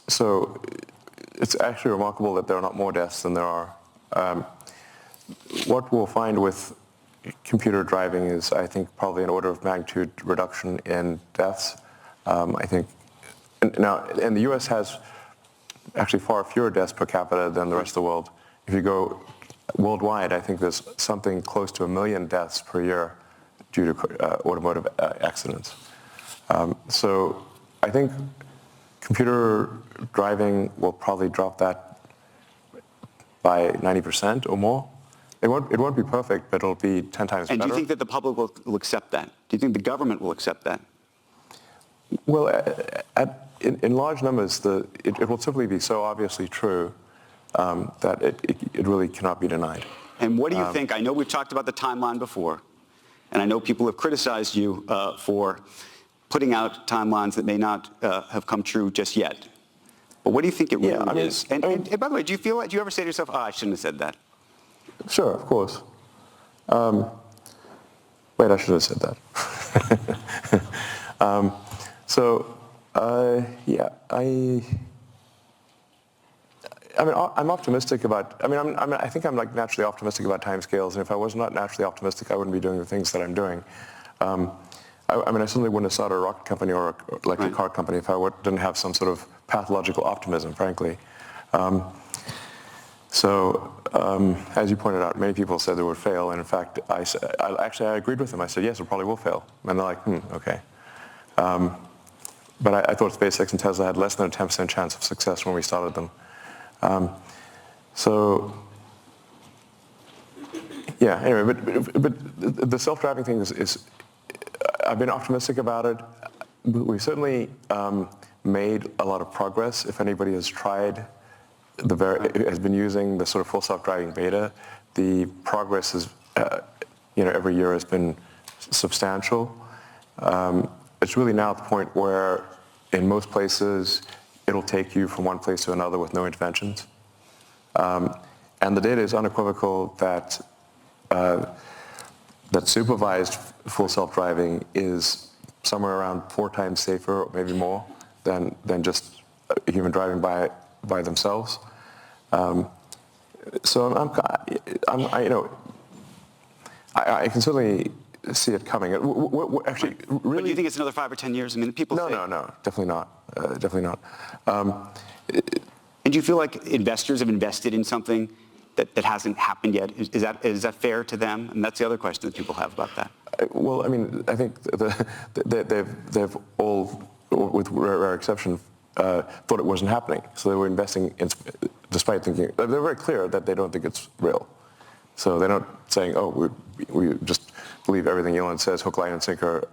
So it's actually remarkable that there are not more deaths than there are. What we'll find with computer driving is, I think, probably an order of magnitude reduction in deaths. I think, and the U.S. has actually far fewer deaths per capita than the rest of the world. If you go worldwide, I think there's something close to 1 million deaths per year due to automotive accidents. So I think computer driving will probably drop that by 90% or more. It won't be perfect, but it'll be 10 times better. And do you think that the public will accept that? Do you think the government will accept that? Well, in large numbers, it will simply be so obviously true that it really cannot be denied. And what do you think? I know we've talked about the timeline before, and I know people have criticized you for putting out timelines that may not have come true just yet. But what do you think it really is? And by the way, do you ever say to yourself, I shouldn't have said that? Sure, of course. Wait, I should have said that. I'm optimistic about, I think I'm like naturally optimistic about timescales, and if I was not naturally optimistic, I wouldn't be doing the things that I'm doing. I certainly wouldn't have started a rocket company or a car company if I didn't have some sort of pathological optimism, frankly. As you pointed out, many people said they would fail, and in fact, I agreed with them. I said, yes, it probably will fail. And they're like, okay. But I thought SpaceX and Tesla had less than a 10% chance of success when we started them. Yeah, anyway, but the self-driving thing is I've been optimistic about it. We've certainly made a lot of progress. If anybody has tried, has been using the sort of full self-driving beta, the progress is, every year has been substantial. It's really now at the point where, in most places, it'll take you from one place to another with no interventions. And the data is unequivocal that supervised full self-driving is somewhere around 4 times safer, or maybe more, than just human driving by themselves. So I can certainly see it coming. Actually, really, But do you think it's another 5 or 10 years? I mean, people say... No, definitely not. Definitely not. And do you feel like investors have invested in something that hasn't happened yet? Is that fair to them? And that's the other question that people have about that. Well, I mean, I think they've all, with rare exception, thought it wasn't happening. So they were investing despite thinking, they're very clear that they don't think it's real. So they're not saying, oh, we just believe everything Elon says, hook, line, and sinker.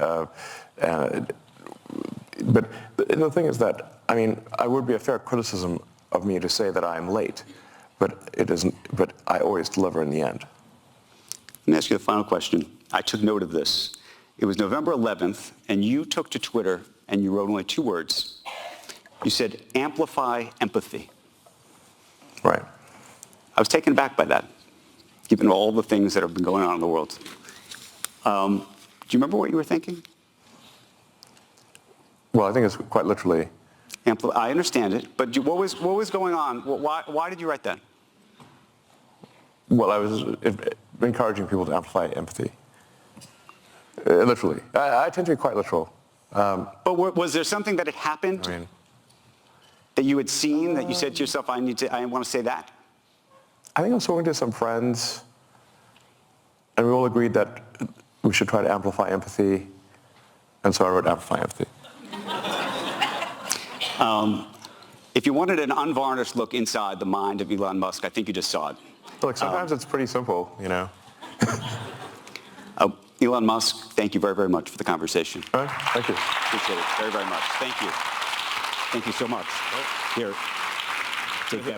But the thing is that, I mean, it would be a fair criticism of me to say that I'm late, but it isn't. But I always deliver in the end. Let me ask you the final question. I took note of this. It was November 11th, and you took to Twitter and you wrote only 2 words. You said, amplify empathy. Right. I was taken aback by that, given all the things that have been going on in the world. Do you remember what you were thinking? Well, I think it's quite literally. I understand it, but what was going on? Why did you write that? Well, I was encouraging people to amplify empathy. Literally. I tend to be quite literal. But was there something that had happened that you had seen that you said to yourself, I want to say that? I think I was talking to some friends, and we all agreed that we should try to amplify empathy, and so I wrote amplify empathy. If you wanted an unvarnished look inside the mind of Elon Musk, I think you just saw it. Look, sometimes it's pretty simple, you know. Elon Musk, thank you very, very much for the conversation. All right, thank you. Appreciate it very, very much. Thank you. Thank you so much. Here, take that.